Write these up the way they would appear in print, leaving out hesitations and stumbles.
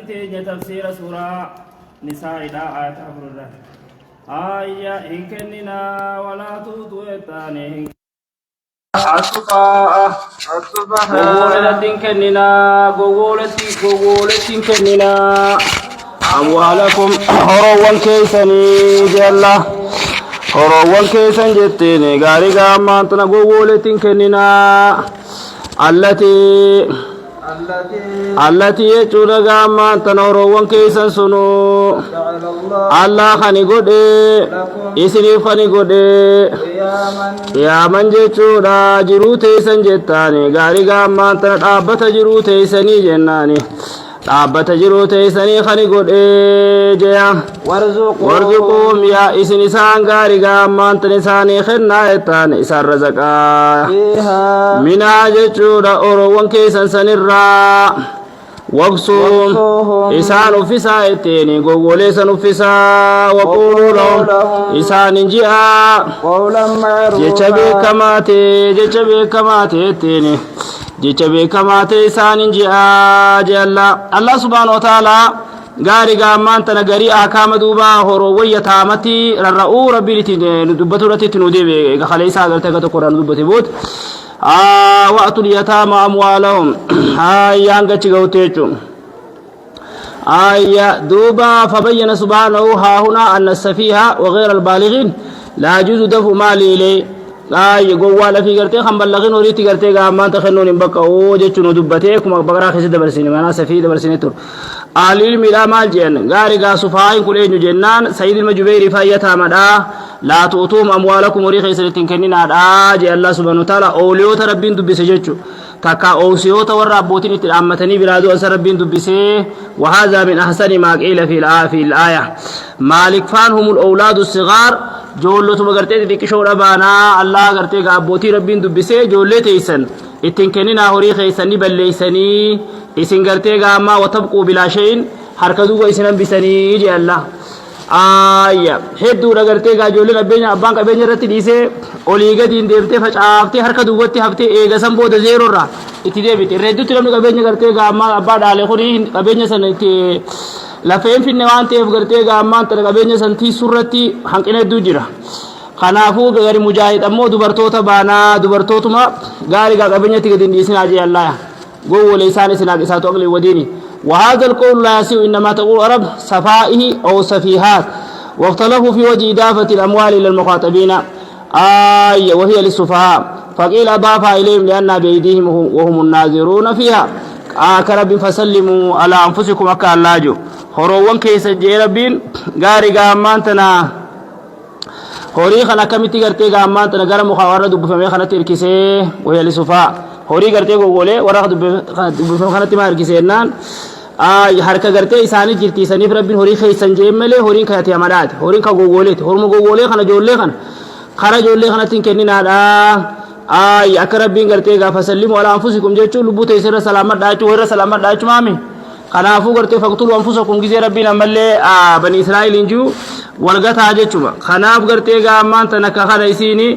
تيجي تفسير سورة نساء إلى آية أفرد آية إن كننا ولا توتوا الثاني الصفاء قولة كننا قولة كننا أموالكم هروان كيسني جلّة هروان كيسن جتيني غاري غامان تنا قولة كننا التي يجود غامان تنا هروان كيسن سنو الله خاني قدي إسني خاني قدي يا من جتودا جروتي سنجتاني غاري غامان تنا دابت جروتي سني جناني دابت جروتي سني خاني قدي جيا وارزقهم يا إسني سان غاري غامان تنا ساني خنا إتاني إسان رزقا منا جتودا أروان كيسن سنرا وقصهم إسان أفسا إتيني قولي سنفسا وقولوا لهم إسان انجئا جيشبه كماتي إتيني جيشبه كماتي إسان انجئا جي الله سبحانه وتعالى غاري غامان تنغري أحكام دوبا هرووية تامتي ررؤو ربي لتدبتو رتي تنودي خليسا غلتك تقران دبتي بوت وأتوا اليتامى أموالهم يانغا تشغوتيچو دوبا فبين سبحانه ها هنا أن السفيهة وغير البالغين لا يجوز دفع مال إليه قوال في غرتي خم بلغين وريتي غرتي غامان تخنون بقى جچو دبتي كما بقرا خسي دبرسيني معنا سفيه دبرسيني تور العلم لا مال جن غاري غا صفاين كل جنان سيد المجبير فايتا مدا لا تؤتوم أموالكم وريخ سنتين كننا جي الله سبحانه وتعالى أوليوت ربين دبسي جتشو تكا أوسيوت ورابوتين اتلامتني برادو أسر ربين دبسي وهذا من أحسن ما قيل في الآية مالك فانهم الأولاد الصغار جولو تمغرتي ديكشو ربانا الله غرتي غابوتي ربين دبسي جولي تيسن اتين كننا وريخ سني بليسني اسن غرتي غاما وتبقوا بلا شيء حركدو اسنن بسني جي الله hedduu dhagartee gaajolleen abbaan qabeenya irratti dhiisee olii gadiin deemtee facaaftee harka duubatti haftee eegasan booda zeerorraa itti deebite irra hedduutti namni qabeenya gartee gaammaa abbaa dhaale kuni qabeenya sana itti lafeen finne waan ta'eef gartee gaammaan tana qabeenya san tiisurratti hanqina hedduu jira kanaafuu gari mujaahid ammoo dubartoota baanaa dubartootuma gaarii qabeenya itti gadiin dhiisinaa jee Allah gowwole isaan isinaa isaatu aqli wadiini وهذا القول لا يسيء إنما تقول عرب سفائه أو سفيهات واختلفوا في وجه إضافة الأموال إلى المخاطبين وهي للسفهاء فقيل أضافها إليهم لأن بأيديهم وهم الناظرون فيها كرب فسلموا على أنفسكم أكا اللاجو خروان كيس جيربين غاري غامانتنا خوري خنا كمتي غرتي غامانتنا غرم مخاورة دب فمي خنا تركسي وهي للسفهاء خوري غرتي غولي ورا دب فمي خنا تمار كيسنان harka gartee isaanii jirti saniif rabbiin horii keessan jeemmalee horiin kayati amadaat horiin ka gogoleet hormu gogolee kana joollee kana kara joollee kanatti kenninaadha akka rabbiin gartee gaafa sallimu ala anfusikum jechuun lubbuu teessirra salaamat dhaachuu warra salaamat dhaachuu maami kanaafuu gartee faqtulu anfusakum gizee rabbiin ammallee bani israa'eliin jiru walgataa jechuudha kanaaf gartee gaammaan tan akka kana isiini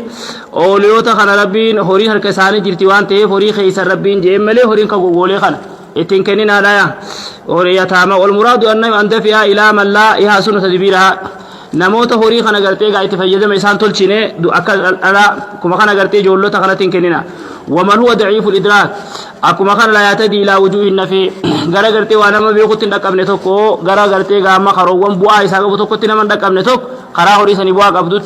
ooliyoota kana rabbiin horii harka isaanii jirti waan ta'eef horii keessan rabbiin jeemmalee horiin ka gogolee kana ittiin kenninaadha وريتاما والمراد أن دفعها إلى من لا يحسن تدبيرها نموت هوري خنا غرتي غايت فيجد ميسان تلچينه دو اكل الا كما خنا غرتي جولو تخلتين كنينا ومن هو ضعيف الادراك اكما خنا لا يتدي الى وجوه النفي غرا غرتي وانا ما بيقوت دقمنه توكو غرا غرتي غاما خروون بوا ايسا توكو تينا من دقمنه توك خرا هوري سني بوا قبدت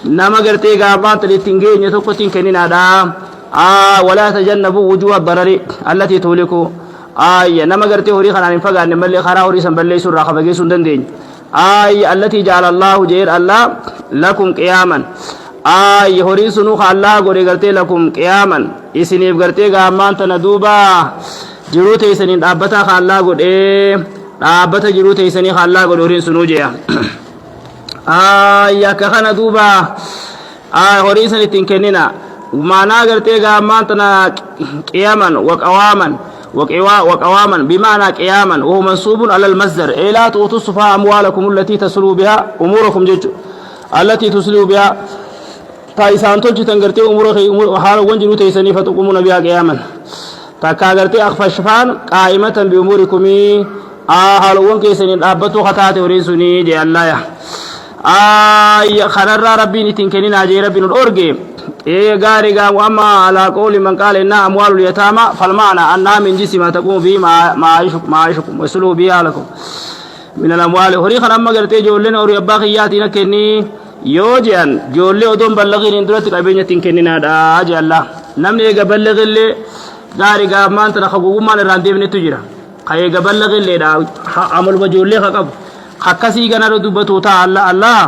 نما غرتي غاما تلتينغي ني توكو تين كنينا دا ولا تجنبوا وجوه الضرر التي تهلكوا نما غرتي هوري خنان فغان ملي خرا هوري سنبلي سورا خبغي سندندين التي جعل الله جير الله لكم قياما هوري سنو الله غوري غرتي لكم قياما اسنيف غرتي غامان تندوبا جروت اسنين دابتا الله غودي دابتا جروت اسنين الله غوري سنو جيا يا كخنا دوبا هوري سنتين كنينا ومانا غرتي غامان تنا قياما وقواما وقواما بمعنى قياما وهو منصوب على المصدر لا تؤتوا السفهاء أموالكم التي تسلوا بها أموركم التي تسلوا بها تايسان تلجي تنغرتي أمور حال وانجلو تيسني فتقومون بها قياما تكاغرتي أخفى الشفان قائمة بأموركم haalowwan keessaniin dhaabbatuu kataate horiin sunii jee allaaya kanarraa rabbiin ittiin kenninaa jee rabbiin ol orge gaarii gaa amma alaa qawli man qaala innaa amwaalul yataama falmaana annaa min jinsi maa taquumu bihi maa'ishukum wasuluhu bihi haalakum min alamwaali horii kan amma gartee ijoolleen horii abbaa kiyyaatiin akka inni yoo je'an ijoollee odoon ballaqiin duratti qabeenya ittiin kenninaadha jee allah namni eega ballaqillee gaarii gaa maanta hagugummaan irraan deemnetu jira eega ballaqilleedha amaluma ijoollee ka qabu akkasii ganarra dubbatu ta'a allah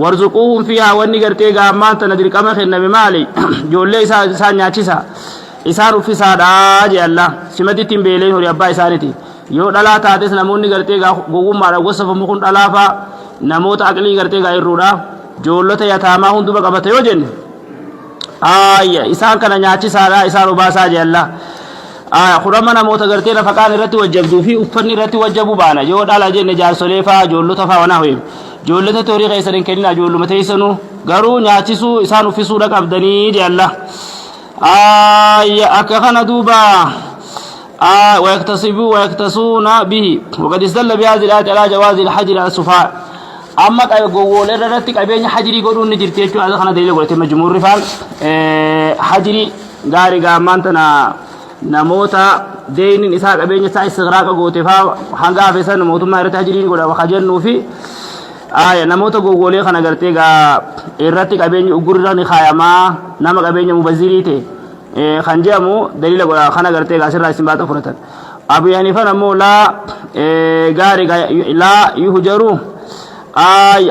warzuquuhum fiihaa wanni gartee gaa maanta na dirqama kenname maali ijoollee isaan nyaachisa isaan uffisaadha jee allah simatti ittiin beeleen horii abbaa isaaniiti yoo dhalaa taates namoonni gartee gaa gogummaadhaan wasafamu kun dhalaafaa namoota aqlii gartee gaa irruudha ijoollota yataamaa hunduma qabata yoo jenne isaan kana nyaachisaadha isaan obaasaa jee allah kudhama namoota gartee nafaqaan irratti wajjabduu fi uffanni irratti wajjabu baana yoo dhala jenne jaarsolee faa ijoollota faa wanaa ho'eef ijoollota horii keessan hin kennina ijoolluma teessanu garuu nyaachisuu isaan uffisuudha qabdanii jee allah akka kana duuba ويكتسون به وقد استدل بهذه الآية على جواز الحجر على السفهاء أما قول الرتك أبين حجري يقولون نجرتي شو هذا خنا دليل قلت مجموع رفال حجري غاري غامانتنا نموتا دين إسحاق أبين ساي استغراق قوتي فا حنقا في سنة موت ما يرت حجري يقول وخجلنا في نموتا قولي خنا قرتي الرتك أبين أقرر خياما نمك أبين مبزريته خنجامو دليل قولا خنا قرتي غاسر رئيسين باتا فرطان أبو حنيفة نمو لا غاري لا يهجروا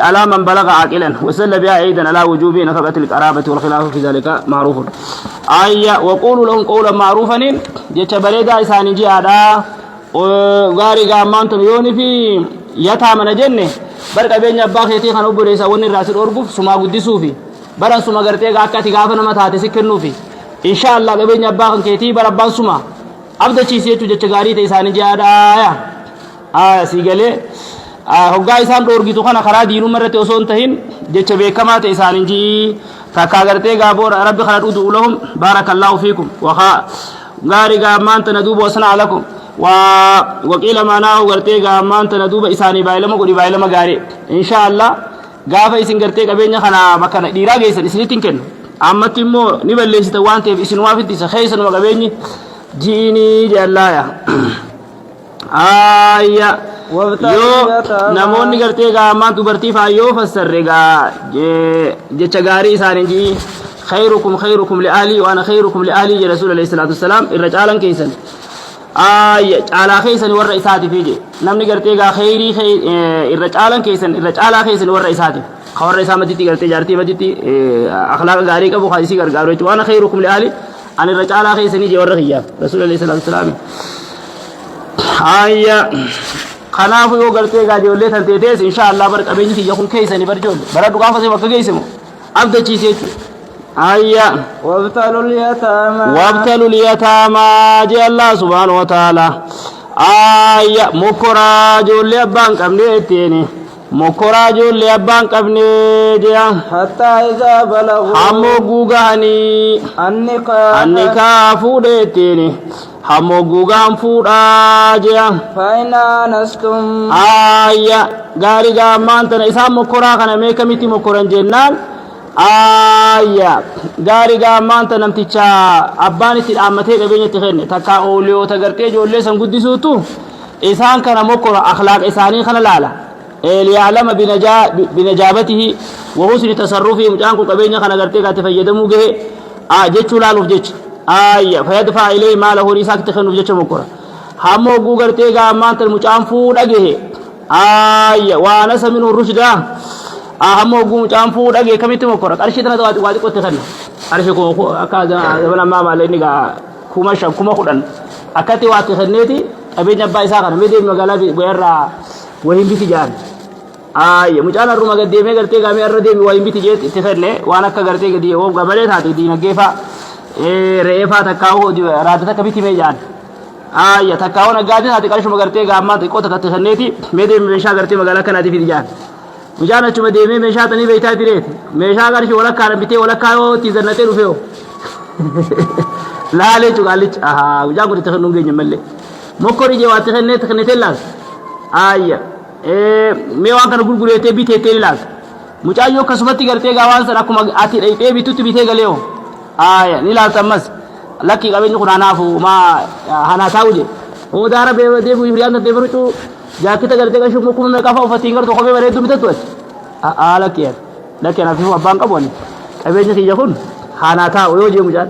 على من بلغ عاقلا وسل بها أيضا على وجوب نفقة القرابة والخلاف في ذلك معروف وقولوا لهم قولا معروفا جتبريدا إساني جيادا غاري غامانتم يوني في يتامن جنة بركة بين يباك يتيخن أبو ريسا وني الرأس الأرقف سما قدسوا في برا سما قرتي غاكا تغافنا متاتي سكنوا في إن شاء الله بين يباك كيتي بربان سما أبدا چيسيتو جتغاري تيساني جيادا سيغلي hoggaa isaan dhoorgitu kana karaa diinummaa irratti osoo hin tahin jecha beekamaa ta'e isaaniin jii takka agartee gaaboora rabbi kana dhudu lahum barakallahu fiikum gaarii gaammaan tana duuba wasnaa lakum waqiila maanaahu gartee gaammaan tana duuba isaanii baay'ilama godhi baay'ilama gaarii insha allah gaafa isin gartee qabeenya kana bakka dhiiraa geessan isinitti hin kennu ammatti immoo ni balleessita waan ta'eef isinumaa fittisa keessanuma qabeenyi ji'inii jallaaya yoo namoonni gartee gaammaan dubartii faa yoo fassarre jecha gaarii isaaniin jii khayrukum li'ahlii wa ana khayrukum li'ahlii je rasuul alayhi salaatu wassalaam irra caalan keessan caalaa keessan warra isaatiif je namni gartee gaa khayrii irra caalan keessan irra caalaa keessan warra isaatiif ka warra isaa matitti gartee jaartii matitti akhlaaqa gaarii qabu haa isii gargaaru jechuudha wa ana khayrukum li'ahlii ani irra caalaa keessanii je warra kiyyaaf rasuul alayhi salaatu wassalaam kanaafu yoo gartee gaajollee tan teetees insha Allah bar qabeenyi kiyya kun keessanii bar joolle bara dhugaan fasee bakka geessimu abdachiise jechuudha wabtalul yataama jee Allah subhaanahu wa ta'ala mokoraa ijoollee abbaan qabne etteeni mokoraa ijoollee abbaan qabne jee hattaa izaa balagu hammoo guugahanii annikaa fuudhe etteeni hammo gugaan fuudhaa jea fainaa nastum gaarii gaammaan tana isaan mokoraa kana mee kamitti mokoran jennaan gaarii gaammaan tana namticha abbaan itti dhaammatee qabeenya itti kenne takka ooliyoota gartee ijoollee san guddisuutu isaan kana mokora akhlaaqa isaanii kana laala liya'lama binajaabatihi wa husni tasarrufihi mucaan kun qabeenya kana gartee gaatti fayyadamuu gahe jechuu laaluuf jecha فيدفع إليه ماله ريساك تخنو بجتش مكورا همو قوغر تيغا أمان تلمجان فود أجيه وانس منه الرشدا همو قوغ مجان فود أجيه كميت مكورا أرشي تنا وادي قوة تخنو أرشي كو أكاد زمنا ماما لأنك كما خودن أكاتي واد تخنيتي أبي نبا إساقنا ميدي مغالا بيرا وهم بيتجان مجان الروما قد ديمي قرتي غامي الرديم وهم بيتجان تخني وانا كغرتي قد يوم قبلت هاتي دينا كيفا reefaa takkaa'uu raadata kabiti mee jaan takkaa'uu nagaatiin haati qarshuma gartee gaammaa xiqqoo takka tikanneeti mee deemi meeshaa gartee magaalaa kanaati fidi jaan mujaan achuma deemee meeshaa tanii beeytaa fireeti meeshaa qarshii walakkaadhaan bitee walakkaa yoo itti zannatee dhufee hoo laalee cuqaallichi mujaan kun tikannuu hin geenye mallee mokkorii jee waa tikannee tikannetee laas ayya mee waan kana gurgureetee biteettee ilaalta mucayyoo akkasumatti gartee gaawaan sana akkuma ati dhayxee bitutti bitee galeeho ayya ni ilaalta ammas lakki qabeenyi kun hanaafu maa hanaa taa'u je daara deebi'u hiriyaan dandee barucuu jaakita gartee qashuu mukkuma meeqafa uffatiin gartuu kophee bareedduu bitattu ati lakkeen lakkeen hafifu abbaan qabu ani qabeenya kiyya kun hanaa taa'u yoo jee mucaan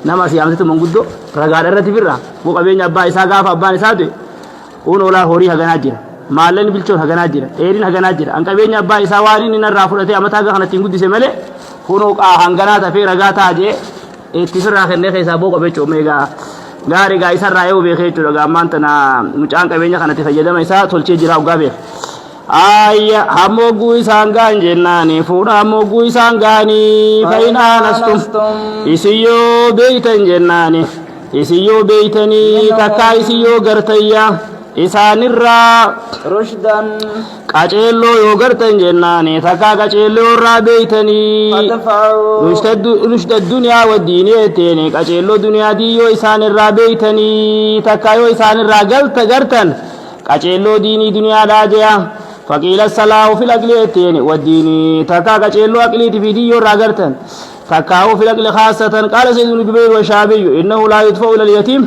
nama siyaamsitu manguddoo ragaadha irratti firra boo qabeenya abbaa isaa gaafa abbaan isaa du'e uun olaa horii haganaa jira maalleen bilchoon haganaa jira dheeriin haganaa jira an qabeenya abbaa isaa waan inni narraa fudhatee amataa gaa kanattiin guddise malee kunoo hanganaa tafee ragaa ta'a jee itti firraa kennee keessaa boo qabeechoo meegaa gaarii gaa isarraa yoo beekee jechuudha gaammaan tana mucaan qabeenya kanatti fayyadama isaa tolchee jira hoggaa beeka ayya hamogguu isaan gaan jennaani fuudha hamogguu isaan gaanii fayinaa nastum isiyyoo beeytan jennaani isiyyoo beeytanii takkaa isiyyoo gartayya isaanirraa rushdan qaceelloo yoo gartan jennaani takkaa qaceelloo irraa beeytanii rushda duniyaa waddiinii etteeni qaceelloo duniyaatii yoo isaanirraa beeytanii takkaa yoo isaanirraa gartan qaceelloo diinii duniyaadhaa jeya فقيل الصلاة في الأقل والدين تكا كجلو أقلي في ديو راغرتن تكاو في الأقل خاصة قال سيد بن جبير والشعبي إنه لا يدفع إلى اليتيم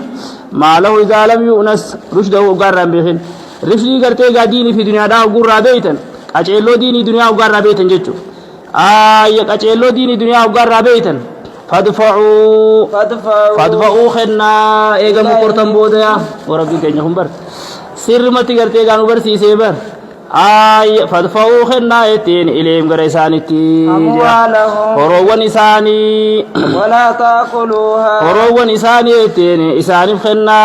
ما له إذا لم يؤنس رشده وقرر بهن رشدي قرتي ديني في دنيا دا وقرر بيتن كجلو ديني دنيا وقرر بيتن جتو كجلو ديني دنيا وقرر بيتن فادفعوا خنا إيغا مقرطن بوديا وربي كينيهم بر سر متي قرتي غانو بر سيسي بر فادفعوا خنا يتين إليهم غريسانتي هروان إساني ولا تأكلوها هروان إساني يتين إساني خنا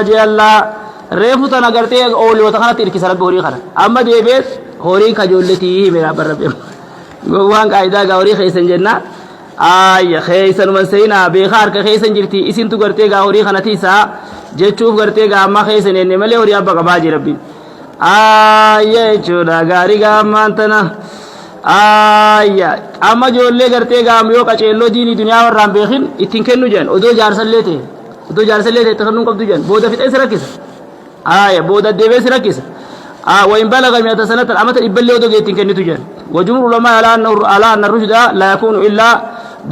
جيالا ريفو تنغرتي أولي وتخنا تيركي سرب هوري خنا أما دي بيت هوري كجولتي ميرا بربيم وان قايدا غوري خيسن جنة خيسن منسينا بخار كخيسن جرتي إسين تو غرتي غوري خنا تيسا جيچوف غرتي غاما خيسن نملي هوري أبا قباجي ربي jechuudha gaarii gaammaan tana amma ijoollee gartee gaam yoo qaceelloo diinii duniyaa warraan beekin ittiin kennu jedhan odoo jaarsallee ta'e itti kennuu qabdu jedhan booda fixee si rakkisa booda deebee si rakkisa وإن بلغ 100 سنة أمت إبلي ودو جيتين كنتو جن وجمهور العلماء على أن الرشد لا يكون إلا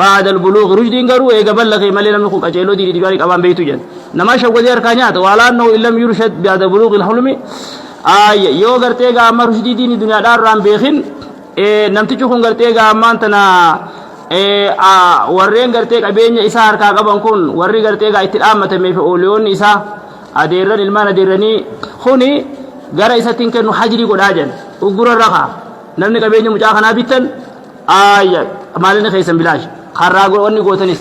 بعد البلوغ رشد إنقروا إيقا بلغ مالي لم يكون أجيلو دي ديبارك أبان بيتو جن نما شوق دي أركانيات وعلى أنه إن لم يرشد بعد بلوغ الحلم yoo gartee gaamma rushdii diinii duniyaadhaa irraan beekin namtichi kun gartee gaammaan tana warreen gartee qabeenya isaa harkaa qaban kun warri gartee gaa itti dhaammatame fi ooliyoonni isaa adeerran ilmaan adeerranii kuni gara isattiin kennu hajrii godhaa jedhan uggura rakaa namni qabeenya mucaa kanaa bittan maalinni keessan bilaash harraa wanni gootanis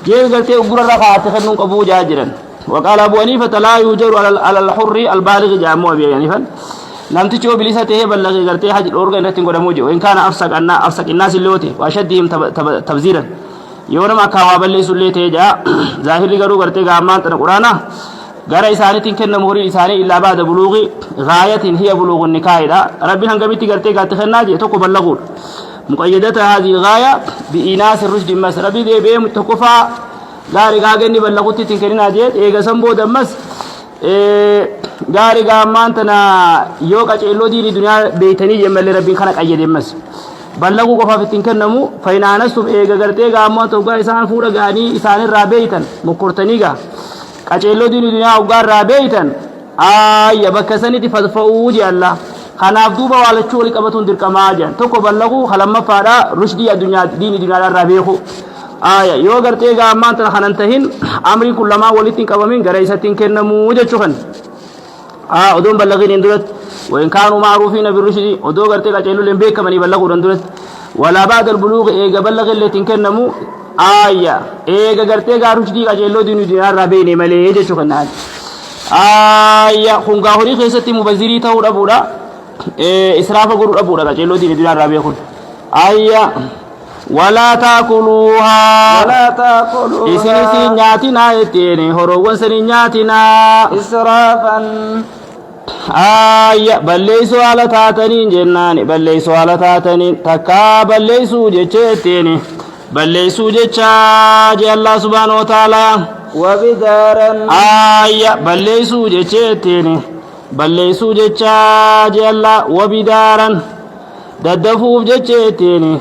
jee gartee uggura rakaa itti kennuun qabuu jaa jiran وقال أبو حنيفة لا يوجر على الحر البالغ جامو أبي حنيفة لم تجو بلسته بلغ غرتي حج الأورغان رتين قد موجه وإن كان أفسق الناس اللوتي وأشدهم تبذيرا يوم ما كوا بلسوا اللي تيجا ظاهر لغرو غرتي غامان تنا قرانا غرا إساني تنكن مهوري إساني إلا بعد بلوغ غاية هي بلوغ النكاح ربي هنقبتي غرتي غاتي خناجي تكو بلغور مقيدة هذه الغاية بإناس الرشد مس ربي دي بهم تكفى gaarii gaageenni ballaqutti ittiin kenninaa jeet eega samboo dammas gaarii gaammaan tana yoo qaceelloo diinii duniyaa beeytanii jemmallee rabbiin kana qayyademmas ballaquu qofaaf ittiin kennamu fayinaanassuuf eega gartee gaammaan toggaa isaan fuudha ga'anii isaanirraa beeytan mukkurtanii gaa qaceelloo diinii duniyaa hoggaa irraa beeytan bakka sanitti fadfa'uu jealla kanaaf duuba waalachuu walii qabatuun dirqamaa jedhan tokko ballaquu halamaffaadha rushdii addunyaa diinii duniyaadhaa irraa beeku yoo gartee gaammaan tana kanan tahin amrii kun lamaa walitti hin qabamin gara isattiin kennamuu jechuu kan odoon ballaqin hin duratti وإن كانوا معروفين بالرشد ودو غرتي قاچيلو لين بيك مني بلغوا دندرت ولا بعد البلوغ ايغا بلغ اللي تنكنمو ايغا غرتي غا رشدي قاچيلو دين دينار ربيني ملي جچو كنان خونغا هوري خيستي مبذري تاو دبودا اسراف غرو دبودا قاچيلو دين دينار ربي خون ولا تاكلوها اسني نياتنا يتيني هروون سني نياتنا إسرافا balleessuu haala taataniin jennaan balleessuu haala taataniin takkaa balleessuu jecheettiin balleessuu jechaa jee Allah subhaanahu wa ta'ala وبدارا balleessuu jecheettiin balleeysuu jechaa jee Allah wabidaaran daddafuuf jecheetteeni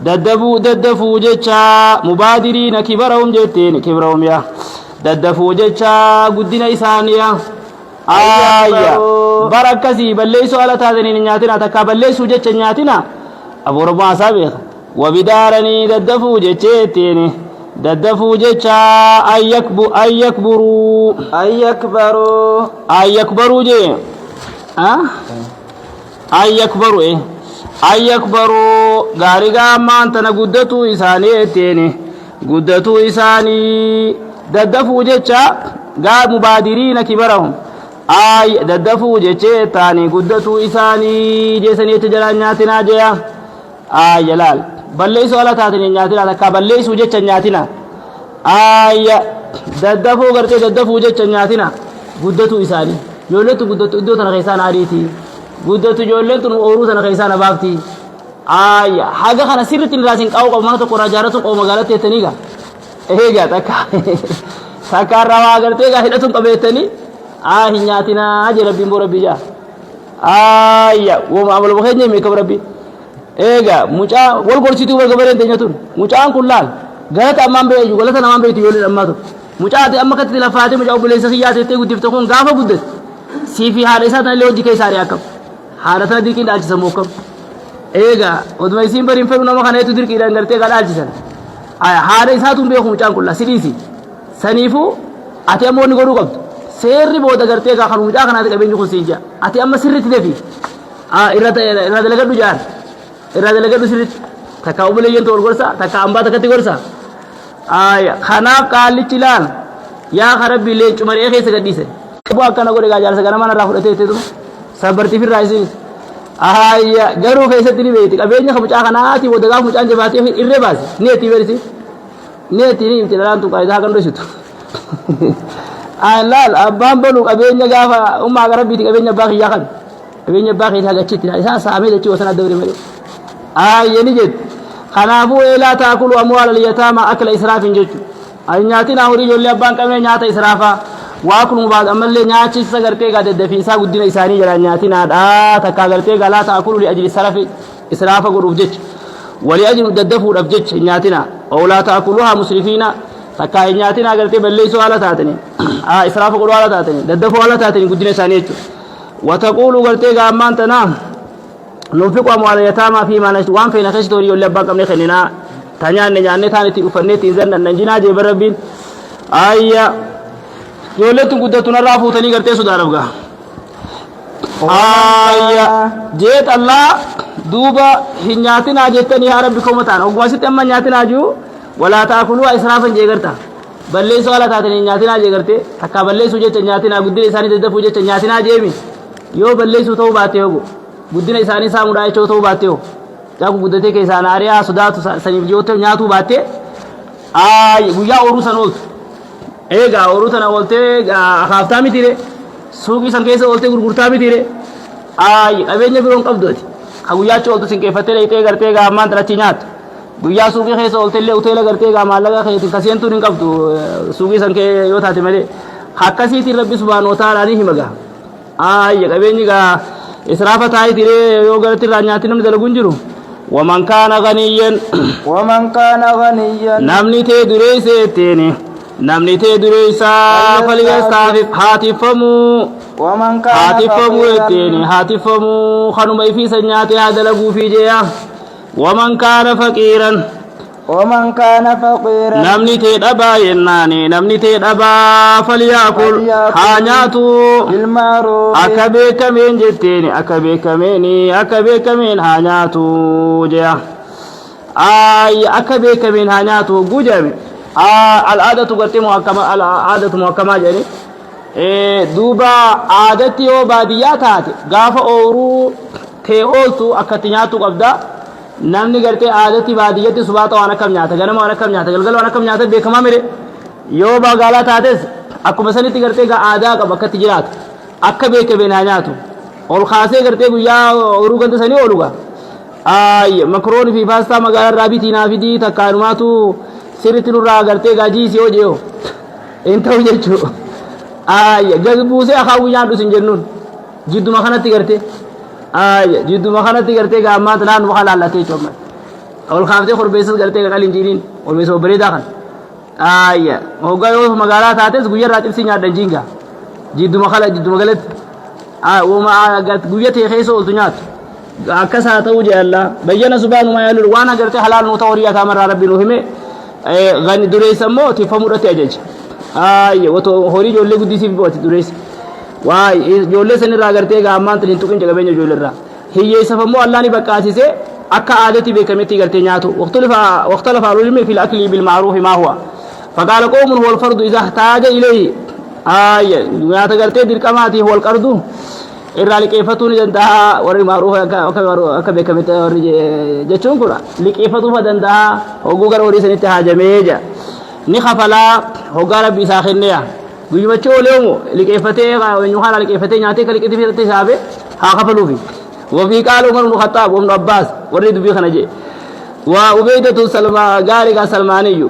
daddafuu jechaa mubaadiriina kibarahum jetteeni kibrahum yaa daddafuu jechaa guddina isaaniya ayya bara akkasii balleeysuu ala taataniin hin nyaatina takkaa balleeysuu jecha hin nyaatina abuurummaa isaa beeka wabidaaranii daddafuu jecheetteeni daddafuu jechaa ayyakbaruu jee ayyakbaruu gaarigaa ammaan tana guddatuu isaanii etteeni guddatuu isaanii daddafuu jecha gaa mubaadiriina kibarahum daddafuu jechee taanii guddatuu isaanii jeesanii jecha jalaan nyaatinaa jeya laal balleeysuu ala taatanii nyaatina takkaa balleeysuu jecha nyaatina daddafuu gartee daddafuu jecha nyaatina guddatuu isaanii ijoolleetu guddatu iddoo tana keessaan aadiiti guddatu ijoolleen tun ooruu tana keessaan abaabti haga kana sirritti irraasin qabu qabu mana tokko irraa jaarratuun qabu magaalatti jettanii gaa eegaa takka irraa gartee gaa hidhatuun qabeettanii hin nyaatinaa jee rabbiin boo rabbii jaa woma amaluma keenya himee qaba rabbii eegaa mucaa wal gorsituu wal gabareen teenya tun mucaan kun laal galata ammaan beeyu galata namaan beeytu ijoolleen ammaa tun mucaa ati amma katti lafaatee mucaa obboleessa kiyyaa teettee guddifte kun gaafa guddate siifi haadha isaa tanallee hojii keessaa akkam haadha tana dirqiin dhaalchisan mokkam eegaa oduma isiin bariin fedhu nama kana heetu dirqiidhaan gartee gaa dhaalchisan haadha isaatuun beeku mucaan kun sidiisi saniifuu ati amma wanni godhuu qabdu seerri booda gartee gaa kan mucaa kanaati qabeenyi kun siin jaa ati amma sirritti defi irra dalagadhu jaan irra dalagadhu sirritti takka obboleeyyan ta'u gorsa takka ambaa takkatti gorsa kanaaf qaallichi laal yaa karabbi leencu maree keessa gadhiise bu akkana godhe gaa jaarsa ganama narraa fudhatee teetuma sabbartiif irraa isinis garuu keessatti ni beekti qabeenya ka mucaa kanaati booda gaaf mucaan jabaatee irree baase neetti berisi neetti ni imti dhalaan tuqaa isaa kan dhositu laal abbaan banu qabeenya gaafa ummaa garabbiiti qabeenya abbaa kiyyaa kan qabeenya abbaa kiyyaa gachitti isaan saamee dachii wasana dabre malee ni jettu kanaafuu eelaa taakulu amwaala liyataama akla israafin jechu nyaatina horii ijoollee abbaan qabne nyaata israafaa waakulu mubaad ammallee nyaachisa gartee gaa daddafiinsaa guddina isaanii jala nyaatinaadha takkaa gartee gaa laa taakulu li ajli sarafi israafa godhuuf jecha walii ajli daddafuudhaaf jecha nyaatina oolaa taakuluhaa musrifiina takkaa nyaatina gartee balleeysuu haala taatanii israafa godhuu haala taatanii daddafuu haala taatanii guddina isaanii jechu wataquulu gartee gaa ammaan tanaa nunfiqu amwaala yataamaa fi maana waan feena keessa torii ijoollee abbaan qabne kenninaa ta nyaanne taan itti dhufannee ittiin zannan nan jinaa jee barabbiin ijoolleen tun guddatu narraa fuutanii gartee sodaadhaaf gaa jeet allaa duuba hin nyaatinaa jettanii yaa rabbi koma ta'an oggumasitti amma nyaatinaa jiru walaa taakuluhaa israafan jee garta balleessuu haala taatanii nyaatinaa jee gartee takkaa balleessuu jecha nyaatinaa guddina isaanii daddafuu jecha nyaatinaa jeemi yoo balleessuu ta'uu baatte hogo guddina isaanii saamuudhaa jechoo ta'uu baatte ho jaaku guddatee keessaan aariyaa sodaatu saniif yoo nyaatuu baatte guyyaa ooruu san ooltu eegaa ooruu tana ooltee akaaftaa mitiire suuqii san keessa ooltee gurgurtaa mitiire qabeenya biroon qabdooti ka guyyaachi ooltu sinqeeffattee leeyxee gartee gaa ammaan tanachi nyaattu guyyaa suuqii keessa ooltellee uteela gartee gaa maallaqa keetiin kaseentuun hin qabdu suuqii san kee yoo taate malee akkasiitiin rabbi subhaanahu wa ta'aalaa ni hima gaa qabeenyi gaa israafa taa'ee tiree yoo garatti irraa nyaatti namni dalaguun jiru waman kaana ganiyyan namni tee dureessee etteeni namni tee dureessaa falyastaafif haatifamuu etteeni haatifamuu kanuma ifiisa nyaatee haa dalaguufii jeeya waman kaana faqiiran namni tee dhabaa yennaani namni tee dhabaa falyaakul haa nyaatu akka beekameen jetteeni akka beekameen haa nyaatu jeya akka beekameen haa nyaatu hogguu jedhame al'aadatu gartee al'aadatu muhakkamaa jedhani duuba aadatti yoo baadiyyaa taate gaafa ooruu tee ooltu akkatti nyaatu qabda namni gartee aadatti baadiyyatti subaata waan akkam nyaata ganama waan akkam nyaata galgala waan akkam nyaata beekamaa mire yoo magaalaa taates akkuma sanitti gartee aadaa qaba akkatti jiraatu akka beekameen haa nyaatu ol kaasee gartee guyyaa ooruu ganda sanii ooluga makroonii fi paastaa magaalaa irraa bitii naa fidii takkaanumaatu sirritti nurraa gartee jiisi yoo jeeyo hin ta'u jechuu gad buusee akaa guyyaan dhusin jennuun jidduma kanatti gartee jidduma kanatti gartee gaammaata naannoo halaallatee coomman ol kaaftee korbeessas gartee qaqaliin jiiniin korbeessa bareedaa kan hoggaa yoo magaalaa taates guyyarraa cibsii nyaadhan jiingaa jidduma galatti guyya ta'e keessa ooltu nyaatu akkas haa ta'uu jeella bayyana subhaanuma yaalul waan agartee halaal nuu ta'uu riyaa taamarraa rabbi nuu hime gani dureessa immoo tiffamuudhatti ajaja horii ijoollee guddisiif booti dureessa waa ijoollee sanirraa agartee gaammaan hin tuqin qabeenya ijoolleerraa hiyyeessaaf immoo allah ni baqqaasisee akka aadatti beekametti gartee nyaatu واختلف العلم في الأكل بالمعروف ما هو فقال قوم هو الفرد إذا احتاج إليه نياتا gartee dirqamaati هو القرض irraa liqeeffatuun danda'a warri maaruuf akka beekametti warri jechuun kun liqeeffatuuf danda'a hogguu gara horii sanitti haajamee jira ni kafalaa hoggaa rabbi isaa kenneya guyyumachuu oleemu liqeeffatee eenyu haala liqeeffatee nyaatee ka liqeeffatee isaabe haa kafaluufi وفي قال عمر بن الخطاب وابن عباس ورد به خنجه وعبيدة قارق سلماني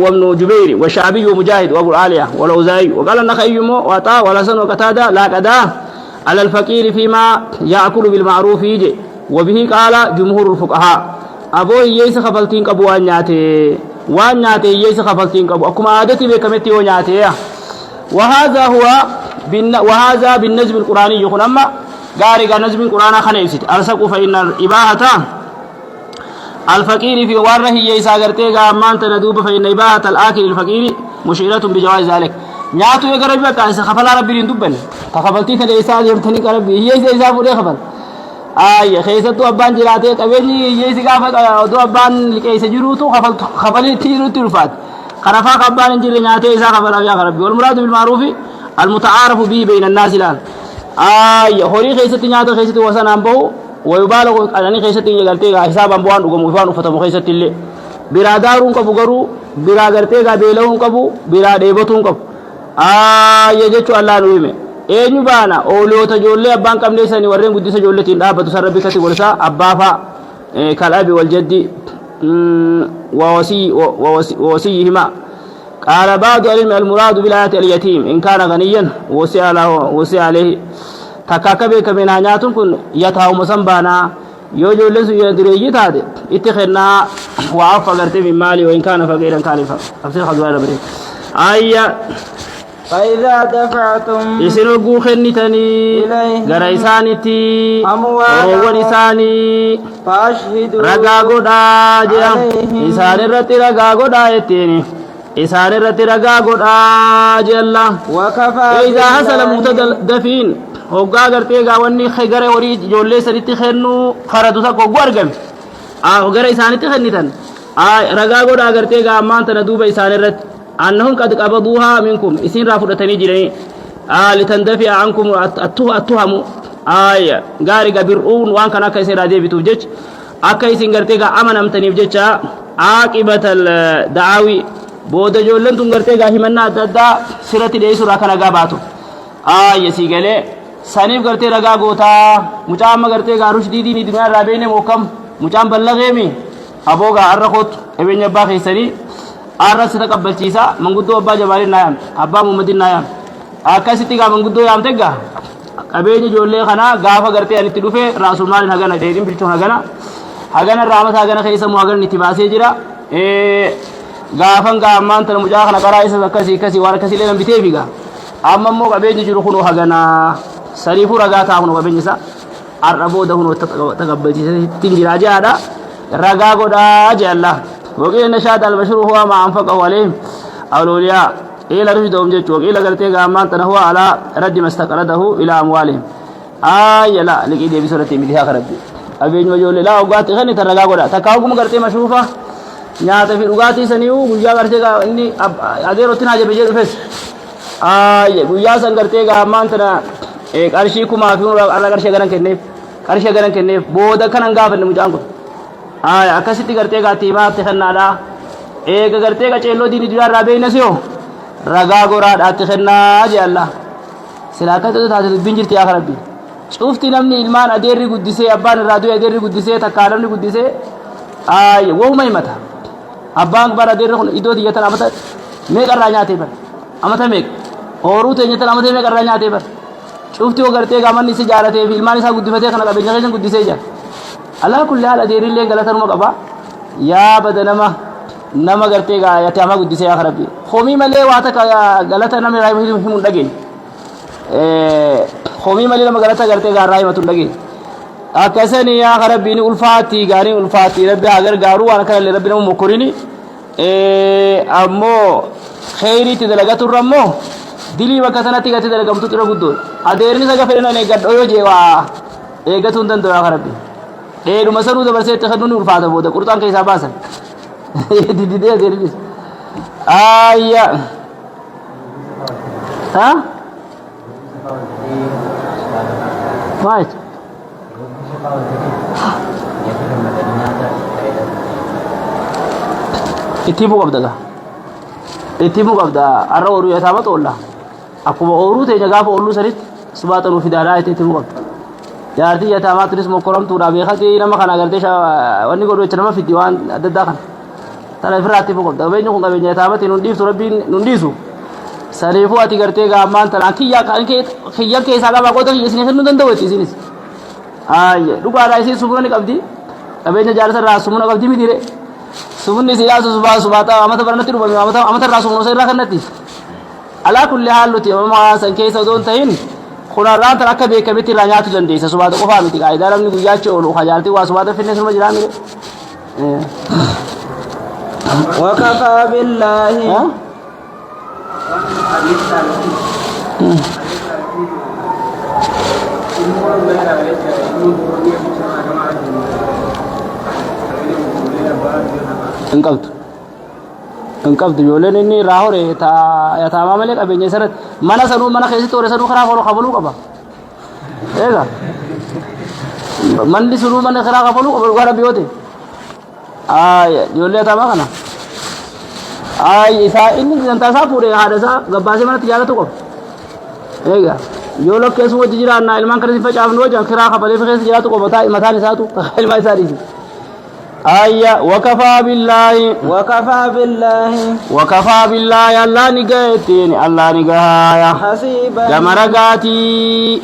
وابن جبير والشعبي ومجاهد وابو العالية والأوزاعي وقال النخعي وعطاء والحسن وقتادة لا قضاء على الفقير فيما يأكل بالمعروف يجي وبه قال جمهور الفقهاء أبو ييس خفلتين قبو وانياتي ييس خفلتين قبو أكما عادتي بكمتي ونياتي وهذا بالنجم القرآني يقول أما قارق نجم القرآن خنيفت أرسق فإن الإباحة الفقير في وره ييس أغرتي قامان تندوب فإن إباحة الآكل الفقير مشيرة بجواز ذلك nyaatu eega rabbi akka isa kafalaa rabbiin dubban kafaltii kana isaa deemtanii rabbi hiyyeessa isaa fuudhee kafal keessattuu abbaan jiraatee qabeenyi hiyyeessi gaafa odoo abbaan liqeessa jiruutu kafalitti nutti ulfaate kanafaa abbaan hin jirre nyaatee isaa kafalaa yaa rabbi wal muraadu bil ma'ruufi al muta'aarafu bihi bayna an-naas ilaal horii keessatti nyaata keessatti wasanaan bahu wayubaalagu qananii keessatti galtee hisaabaan bu'aan dhugamu ifaan uffatamu keessatti illee biraa daaruun qabu garuu biraa gartee beela'uun qabu biraa dheebotuun qabu jechuun allah nu hime eenyu baana ooloota ijoollee abbaan qabnee sanii warreen guddisa ijoolleetiin dhaabbatu san rabbi kati golsaa abbaa fa'a kal'abi wal jaddi ووصيهما قال بعض العلم المراد بالآية اليتيم إن كان غنيا وصي عليه تكاكبه كمن هنياتون كن يتاو مسنبانا يوجو لسو يدريجي تادي اتخذنا وعفا قرتي من مالي وإن كان فقيرا كالفا أفسر خذوانا بريد فإذا دفعتم يسنوغو خنتني غرا إسانتي أروان إساني فأشهدوا رقا قدا جيا إسان الرتي رقا قدا يتيني إسان الرتي رقا قدا جيا الله وكفى إذا حصل متدفين هوغا غرتي غاوني خيغره وري جولي سريتي خنو فردو سا كوغو ارغم غره إسانتي خنتن رقا قدا غرتي غامان تندوب إسان الرتي أنهم قد قبضوها منكم إسين رافضتني جري لتندفع عنكم التهم غارق برؤون وان كان أكا إسين رادي بتوجج أكا إسين غرتيغا أمن أمتني بجج عاقبة الدعاوي بودا جولن تن غرتيغا همنا دادا سرتي ديسو راكنا غاباتو سيغلي سنيف غرتي رغا غوتا مجام غرتيغا رشدي دي دنيا رابيني موكم مجام بلغيمي أبوغا أرخوت ابن يباخي سني arras taqabbalchiisa manguddoo abbaa jabaalin naayam abbaa muhammadin naayam akkasitti gaa manguddoo yaamtegga qabeenya ijoollee kana gaafa gartee anitti dhufe raasumaalin hagana dheedhin bilchuun hagana raamata hagana keessa mu hagana itti baasee jira gaafan gaa ammaan tana mucaa kana qaraa isa akkasii waan akkasii lee nambitee figa amma immoo qabeenyi jiru kunoo hagana sariifuu ragaa ta'a kunoo qabeenyi isa arra booda kunoo taqabbalchiisa ittiin jiraa jehaadha ragaa godhaa jee allah وقيل نشاد البشر هو ما أنفقه عليهم الأولياء إلى رشدهم جيش وقيل قلتي قامان هو على رد ما استقرده إلى أموالهم لا لقيت بسورة مليها خربي أبين وجول لا أوقات غني ترقا قولا تكاوكم قلتي مشروفة نيات في أوقاتي سنيو قجا قلتي إني أدير وتنا جبجير فس قجا سن قلتي قامان تنا قرشيكم أفيون على قرشي غران كنيف بودا كان انقافل نمجانكم akkasitti gartee gaatiimaatti kennaadha eega gartee qaceelloo diini duraarraa beeyna siyo ragaa goraadhaatti kennaa jee allah silaa akkasitti taate dubbiin jirti yaa rabbi cufti namni ilmaan adeerri guddisee abbaan irraa du'e adeerri guddisee takkaa namni guddisee wahuma himata abbaan bara adeerri kun iddoo diyyatan amata meeqarraa nyaatee bar amata meeq hooruu teenyatan amata meeqarraa nyaatee bar شفتي وقرتي قامني سجارتي في المال سا قدفتي خنا قبل نجيشن قدسي جا الله كل حال اديري لي غلطر مقبا يا بدنما نما قرتي قا يتاما قدسي يا خربي خومي ملي واتك غلطر نما راي هم دغين خومي ملي لما غلطر قرتي قا راي متون دغين اكسني يا خربي ني الفاتي غاري الفاتي ربي اگر غارو انا كان ربي نمو مكرني امو خيري تدلغت الرمو دلي وكتناتي غتي دلغمتو ترى غدو اديرني سغا فينا ني غدو يجوا ايغتون دندو يا خربي ديرو مسرو دبرسه تخدون الفاده بوده قرطان كيسا باسن دي دي دي ايا ها وايت اتيبو قبدا اتيبو قبدا ارو ورو يتابط والله akkuma ooruu ta'e gaafa ooluu sanitti subaatanu fidaadhaa itti muqabdu jaartii yataamaa turis mokkoramtuudha beekati nama kana agartee wanni godhu jecha nama fiddi waan adda addaa kana tana ifirraatti muqabdu qabeenyi kun qabeenya yataamatti nun dhiiftu rabbiin nun dhiisu saniifuu ati gartee gaammaan tana kiyya keessaa qaba qoota kiyya isin kennuu danda'u jetti isinis ayya dhugaadhaa isin sumuna ni qabdi qabeenya jaarsa irraa sumuna qabdi midire sumunni silaasu subaata amata baranatti dhufame amata irraa sumuna irraa kannatti على كل حال لتي ما سنكيس دون تين خنا ران ترك بكمتي رانيات لندي سبات قفا متي قاعده لم نياچو لو خجالتي واسبات فينس مجرامي وكفى بالله انقبض يولن اني راهوري تا يتاما ملك ابي سرت من سنو من خيس تور سنو خرا فلو خبلو قبا ايغا من دي سنو من خرا خبلو غرا بيوتي يولي تاما كنا إسا إني جنتا سا پورے حادثہ گباسے من تجارت کو ايغا يولو كيسو وجيرا نا علمان كرسي فچاون وجا خرا خبلي فخيس تجارت کو بتا مثال ساتو علم ساري وكفى بالله وكفى بالله الله نجاتين الله نجايا حسيبا جمرغاتي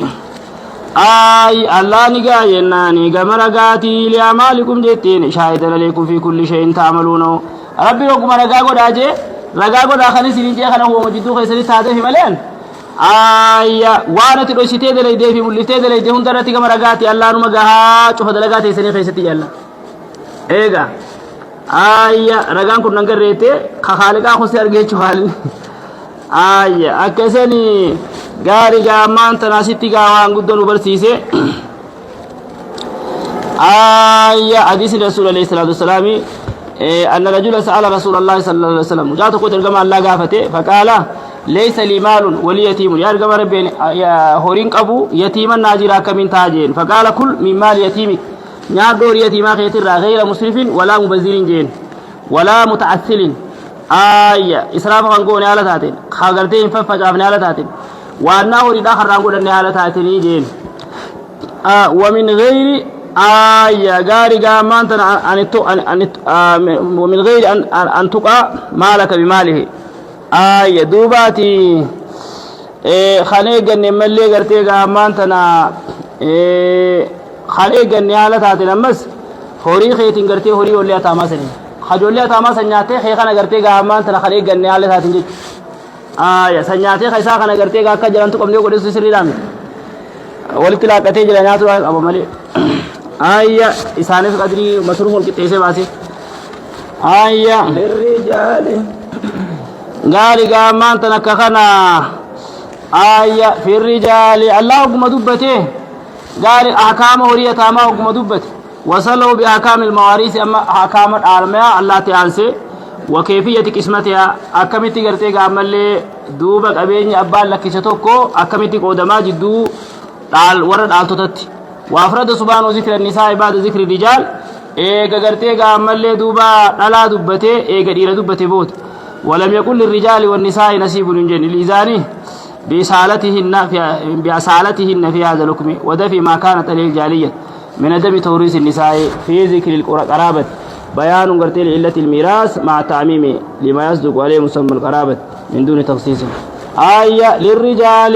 الله نجايناني جمرغاتي لأعمالكم جتين شاهدا عليكم في كل شيء تعملونه ربي لكم رغاغو داجي رغاغو داخلي سينجي خنا هو مجدو خيسري ساده في ملين وانا تدو سيتي دلي دي في ملتي دلي دي هندرتي جمرغاتي الله نمغا چوف دلغاتي سني خيستي يلا eega ragaan kun nangarreete khaliqa khusi argeechu halin akkasani gaari gaamaan tanasitti gaawaan guddon ubarsiise hadisi rasul alayhi salatu wasalam anna rajula sa'ala rasul allah sallallahu alaihi wasallam jaatu ko tergama allah gaafate faqala laysa li malun wali yatim ya argama rabbeni horin qabu yatiman najira kamin taajeen faqala kul min mal yatimik نار دور يتيما خيتر غير مسرف ولا مبذر جين ولا متعسل إسراف غنقوني على تاتين خاقرتين ففجافني على تاتين وأنه ردا خرانقوني على تاتين جين ومن غير غاري قامان ومن غير أن تقع مالك بماله دوباتي خانيق نملي قرتي قامان تنا خالي غني على تاتي لمس هوري خيتين غرتي هوري ولي اتاما سني خجولي اتاما سنياتي خيخنا غرتي غامان تنا خالي غني على تاتي جي يا سنياتي خيسا خنا غرتي غا كجرانتو قمني غودي سيري دام ولتلاقتي جلاناتو ابو ملي اسانف قدري مسروح الكتيسه واسي للرجال غالي غامان تنا كخنا في الرجال اللهم دبته قال أحكام هرية تاما حكم دبت وصلوا بأحكام المواريث أما أحكام العالمية الله تعالى وكيفية قسمتها أكمتي قرتي قامل دوبك أبيني أبال لك شتوكو أكمتي قودما جدو ورد آلتوتت وأفرد سبحانه ذكر النساء بعد ذكر الرجال إيقا قرتي قامل دوبا لا دبتي إيقا دير دبتي بوت ولم يكن للرجال والنساء نصيب من جن الإزاني بأصالتهن في هذا الحكم ودفي ما كانت للجالية من عدم توريث النساء في ذكر القرابة بيان قرتي لعلة الميراث مع تعميم لما يصدق عليه مسمى القرابة من دون تخصيص ayya للرجال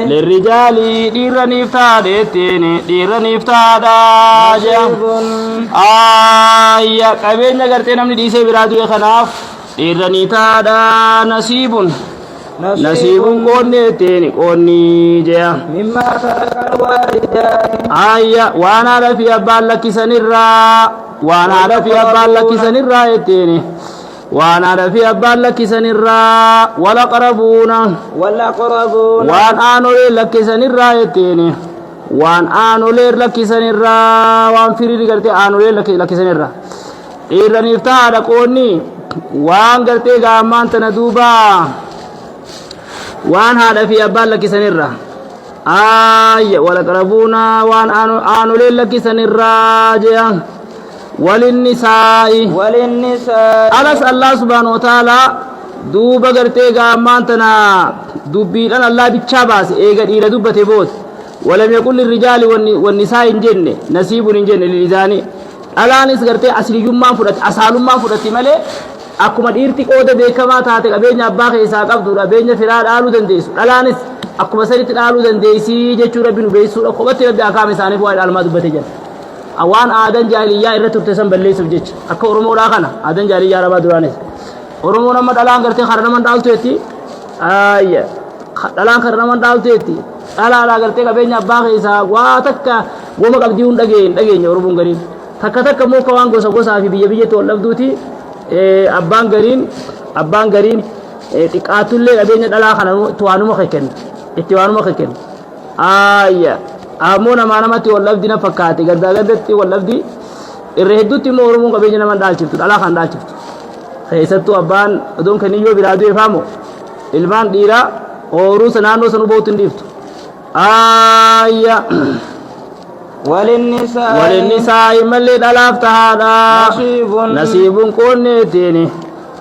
lirrijaali dhiirraniif taadheettiin dhiirraniif taadha jea نصيب ayya qabeenya gartee namni dhiisee biraa du'e kanaaf dhiirranii taadha nasiibun qoonneettiin qoonni jea مما ترك الوالدان ayya waan haadha fi abbaan lakkisanirraa jettiin waan haadha fi abbaan lakkisanirraa wala qarabuuna والأقربون waan aanolee lakkisanirraa jettiin waan aanolee lakkisanirraa waan firii gartee aanolee lakkisanirraa dhiirraniif taadha qoonni waan gartee gaammaan tana duuba waan haadha fi abbaan lakkisanirraa ayya wala qarabuuna waan aanolee lakkisanirraa jea وللنساء alas allah subhanahu wa ta'ala duuba gartee gaammaan tana dubbiidhaan allah bichaa baase eega dhiira dubbate bood walam yaqul lirrijaali wannisaa hin jenne nasiibun hin jenne lilisaanii dhalaanis gartee asliyyummaan fudhate asaalummaan fudhate malee akkuma dhiirti qooda beekamaa taate qabeenya abbaa keessaa qabdu qabeenya firaa dhaaluu dandeessu dhalaanis akkuma sanitti dhaaluu dandeessii jechuu rabbi nu beeksisuudha kophatti rabbi akaama isaaniif waa'ee dhaalmaa dubbate jira awaan aadan jaahiliyyaa irra turte san balleessuuf jecha akka oromoodhaa kana aadan jaahiliyyaa arabaa duraanis oromoon amma dhalaan gartee kara naman dhaalteetti ayya dhalaan kara naman dhaalteetti dhalaadhaa gartee qabeenya abbaa keessaa waa takka goma qabdii hun dhageenya oromoon gariin takka immoo ka waan gosa gosaa fi biyya biyyatti wal dhabduuti abbaan gariin xiqqaatullee qabeenya dhalaa kana itti waanuma kenna ayya ammoo namatti wal dhabdi na fakkaate gaddatti wal dhabdi irra hedduutti immoo oromoon qabeenya naman dhaalchiftu dhalaa kan dhaalchiftu keessattuu abbaan odoon kenniyyoo biraa du'e faamo ilmaan dhiiraa ooruu naannoo san ubootu hin dhiiftu ayya وللنساء ملي دلاف تهادا نصيب قونتين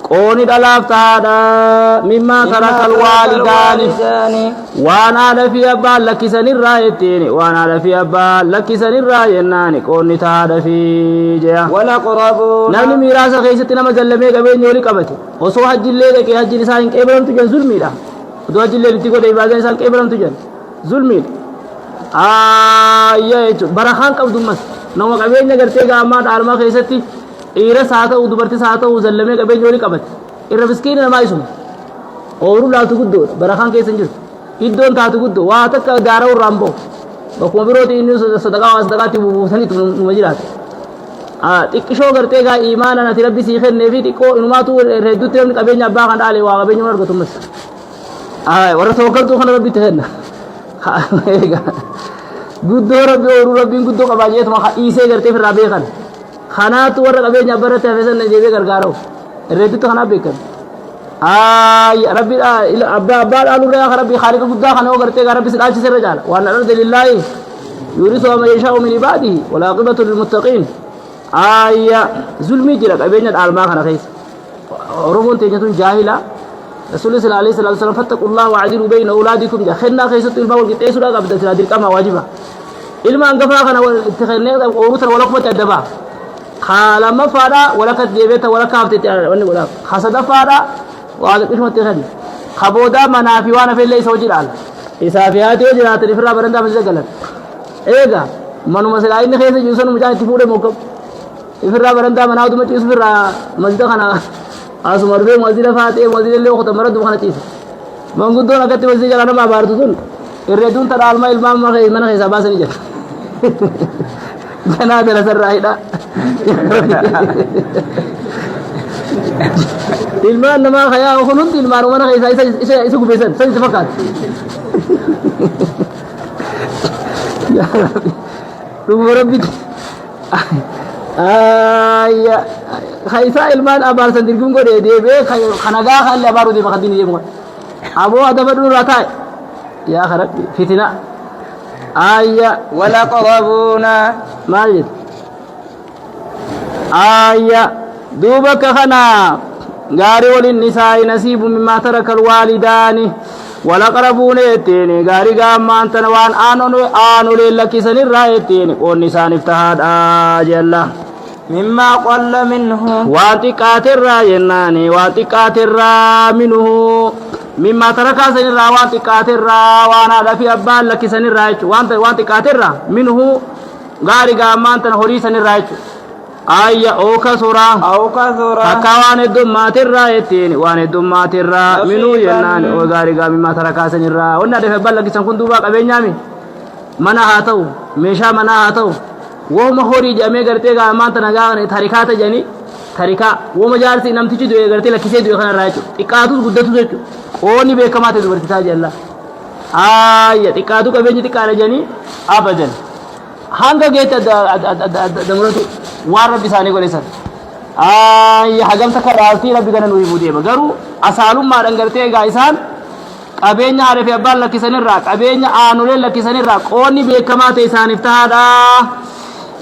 قوني دلاف تهادا مما ترك الوالدان وانا في أبا لك سنرايتين وانا في أبا لك سنراينان قوني تهادا في جيا والأقربون نمني ميراث خيستنا مجلمي قبين يولي قبتي وصو حج الليل كي حج نسائن كيبرم تجن ظلمي لا ودو حج الليل تيكو دي بازن نسائن كيبرم تجن ظلمي ayya jechuun barakaan qabdu mas nama qabeenya gartee gaammaa dhaalmaa keessatti dhiiras haa ta'u dubartis haa ta'u zallamee qabeenya walii qabate irra miskiina namaa isuma ooruu laaltu guddoodha barakaan keessa hin jirtu iddoon taatu guddoo waa takka gaara irraan bahu bakkuma birooti inni sadaqaatti buusaniitu numa jiraate xiqqishoo gartee gaa imaana nati rabbi sii kennee fi xiqqoo inumaatu hedduutti namni qabeenya abbaa kan dhaale waa qabeenya mana argatu mas warra tawakkaltuu kana rabbitti kenna guddoo rabbi ooruu rabbiin guddoo qabaa jeetuma dhiisee gartee firraa beekan kanaatu warra qabeenya abbarratti hafesan deebee gargaara'u irreeddutti kanaaf beekan rabbi abbaa dhaalurraa yaa rabbi khaliqa guddaa kana yoo gartee gaa rabbi si dhaalchise irra caala waan arda lillaahi yurisu man yashaa'u min ibaadihi wal aqibatu lilmuttaqiin ayya zulmii jira qabeenya dhaalmaa kana keessa oromoon teenyatun jaahila رسول الله عليه الصلاة والسلام فاتقوا الله وعدلوا بين أولادكم جا خلنا خيسة إلما والقطيس لا قبل تنادي القمة واجبة إلما أنقفا خنا والتخلنا أوروثا ولا قوة الدبا خالا ما فادا ولا كتجيبتا ولا كافتي ولا خسد فادا وهذا إيش ما تخلي خبودا منافي وانا في الليل سوجي العال إسافيات وجرات الفرا برندا مزجلت إيجا منو مسلا إن خيسة جوسون مجاهد تفوده موكب الفرا برندا مناودو متيس فرا مزدا خنا asumar be mazila faate mazila le khota marad khana tis manguddo nagati mazila jana ma bardu dun irredun ta dalma ilma ma khay man khay sabasani jana jana dala sarraida ilma nama khaya khulun ilma man khay isa isa gubesan sai tafakat ya rabbi ayya khaysa ilman abar sandirgum ko de be khanaga khal abaru de bakadini je mo abo adaba dun rata ya kharab fitina ayya wala qarabuna majid ayya dubaka khana gari walin nisa'i nasibu mimma taraka alwalidani wala qarabuna etene gari gamma antana wan anu lelakisanir raetene on nisan iftahad ajalla مما قل منه واتقات الرا يناني واتقات الرا منه مما ترك سن راوان تكاتر وانا في أبان لك سن رايت وان تكاتر منه غاري غامان تنهوري سن رايت آية أو كسورة فكوان الدمات الرايتين وان الدمات الرا منو ينان أو غاري غامي ما تركا سنرا ونا دفع بالك سنكون دوبا قبين يامي منا هاتو ميشا منا هاتو وهم هوري جامي غرتي غامان تنغان تاريخات جاني تاريخا ومجارسي نمتيجي دوئي غرتي لكيسي دوئي خنا رايتو إقاتو قدتو زيتو أوني بيكمات دوبرتي تاجي الله آية إقاتو قبين تكاري جاني أبدا hanga geeta damuratu waan rabbi isaanii godhesan hagamta kadhaaltii rabbi gana nuyi budeema garuu asaalummaadhaan gartee egaa isaan qabeenya haadha fi abbaan lakkisanirraa qabeenya aanuleen lakkisanirraa qoonni beekamaa ta'e isaaniif tahaadha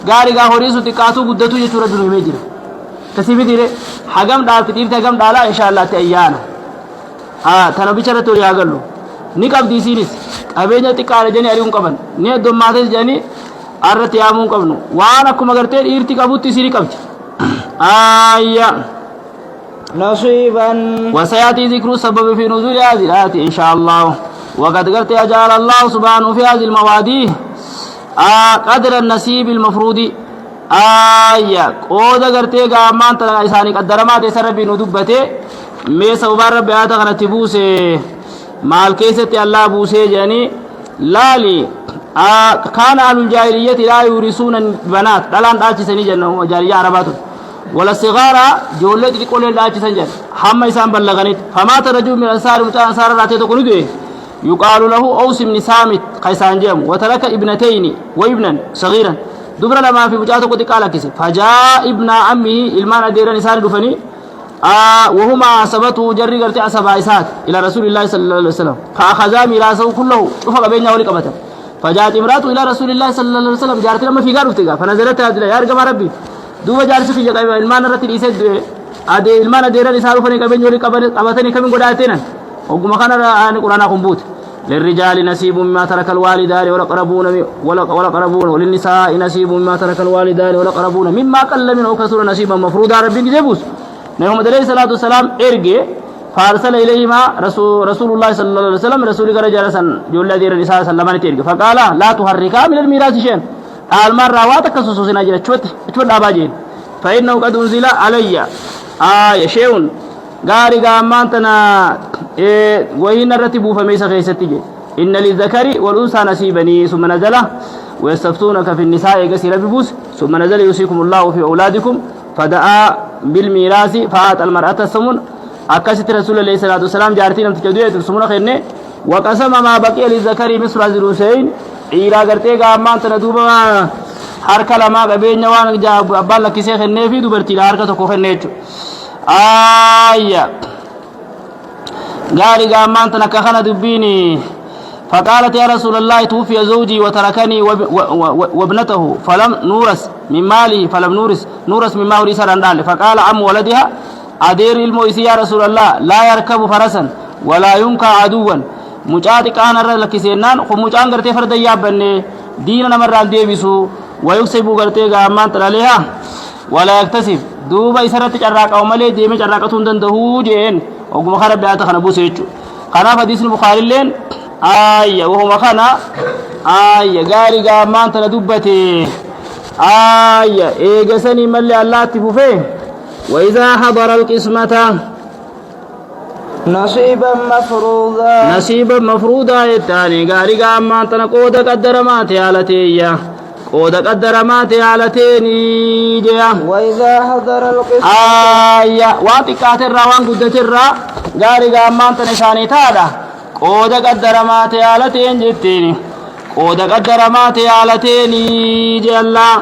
gaarii gaa horii sun xiqqaatuu guddatu jechuudha dunu himee jira kasifidire hagam dhaalti dhiifte hagam dhaalaa inshaallahti ayyaana tana bicharratti horii haagallu ni qabdi isiinis qabeenya xiqqaadha janii ari'uun qaban ni heddummaates janii arratti yaamuun qabnu waan akkuma gartee dhiirti qabutti isii qabdi ayya نصيبا وسيأتي ذكر السبب في نزول هذه الآيات إن شاء الله وقد قلت أجعل الله سبحانه في هذه المواديه قدر النسيب المفروض آية قود قرتي قامان تلقى إساني قدر ما تيسر ربي ندبته ميسا وبار ربي آتا غنتي بوسي مال كيسة الله بوسي جاني لالي كان أهل الجاهلية لا يورثون البنات دلان دالتي سني جنة جارية عربات ولا الصغارى جولت لكل دالتي سنجر حما إسان بلغنيت فمات رجل من الأنصار متى أنصار راتي تقول يقال له أوس بن سامت قيسان جام وترك ابنتين وابنا صغيرا دبر لما في بجاته قد قال كسي فجاء ابن عمه المان أدير نسان دفني وهما عصبته جري قرتي عصبا إسات إلى رسول الله صلى الله عليه وسلم فأخذا ميراثه كله رفق بينه ولقبته فجاءت امرأة إلى رسول الله صلى الله عليه وسلم جارت لما في قارب تقع فنزلت هذه يا رجل ربي دوبا جارس في جقا المان رتي الإسد أدي المان أدير نسان فني كبين يولي قبتني كمين قداتنا وقم كان قرآن قنبوت للرجال نصيب مما ترك الوالدان والأقربون وللنساء نصيب مما ترك الوالدان والأقربون مما قل منه كثر نصيبا مفروضا ربي جبوس محمد عليه الصلاة والسلام إرجع فارسل إليهما رسول الله صلى الله عليه وسلم رسول الله جلسا جل دير الرسالة صلى الله عليه وسلم فقال لا تحركا من الميراث شيئا المرة واتكسوسنا جل تشوت أباجين فإنه قد أنزل علي شيء غاري غامانتنا وهنا رتب فميس خيستي إن للذكر والأنثى نصيبني ثم نزل ويستفتونك في النساء كثير ببوس ثم نزل يوصيكم الله في أولادكم فدعا بالميراث فآت المرأة الثمن أكست رسول الله صلى الله عليه وسلم جارتين تجدوية الثمن خيرني وقسم ما بقي للذكر مثل هذه الأنثيين إيرا قرتي غامانتنا دوبا harka lama qabeenya waan abbaan lakkisee kennee fi dubartiidha harka tokko kenneechu قال قامان تنكخنا دبيني فقالت يا رسول الله توفي زوجي وتركني وابنته فلم نورس من مالي فلم نورس من مالي سرندال فقال عم ولدها أدير المؤسي يا رسول الله لا يركب فرسا ولا ينكى عدوا مجاتك أنا لك سينان خمجان قرتي فرد يابني ديننا مرة ديبسو ويكسب قرتي قامان تناليها ولا يكتسب دوبا إسرت جراك أو ملي ديمي جراكتون دندهو جين وقم خرب بياتا خنا بوسيتشو خنا حديث البخاري لين وهو خنا غاري غامان تندبتي إيجسني ملي الله تفوفيه وإذا حضر القسمة نصيبا مفروضا الثاني غاري غامان تنقود قدر ما تيالتي قود قدر ما تيالتيني جيا وإذا حضر القسمة واتكات الروان قدت الرا غاري غامان تنشاني تادا قود قدر ما تيالتين جتيني قود قدر ما تيالتيني جي الله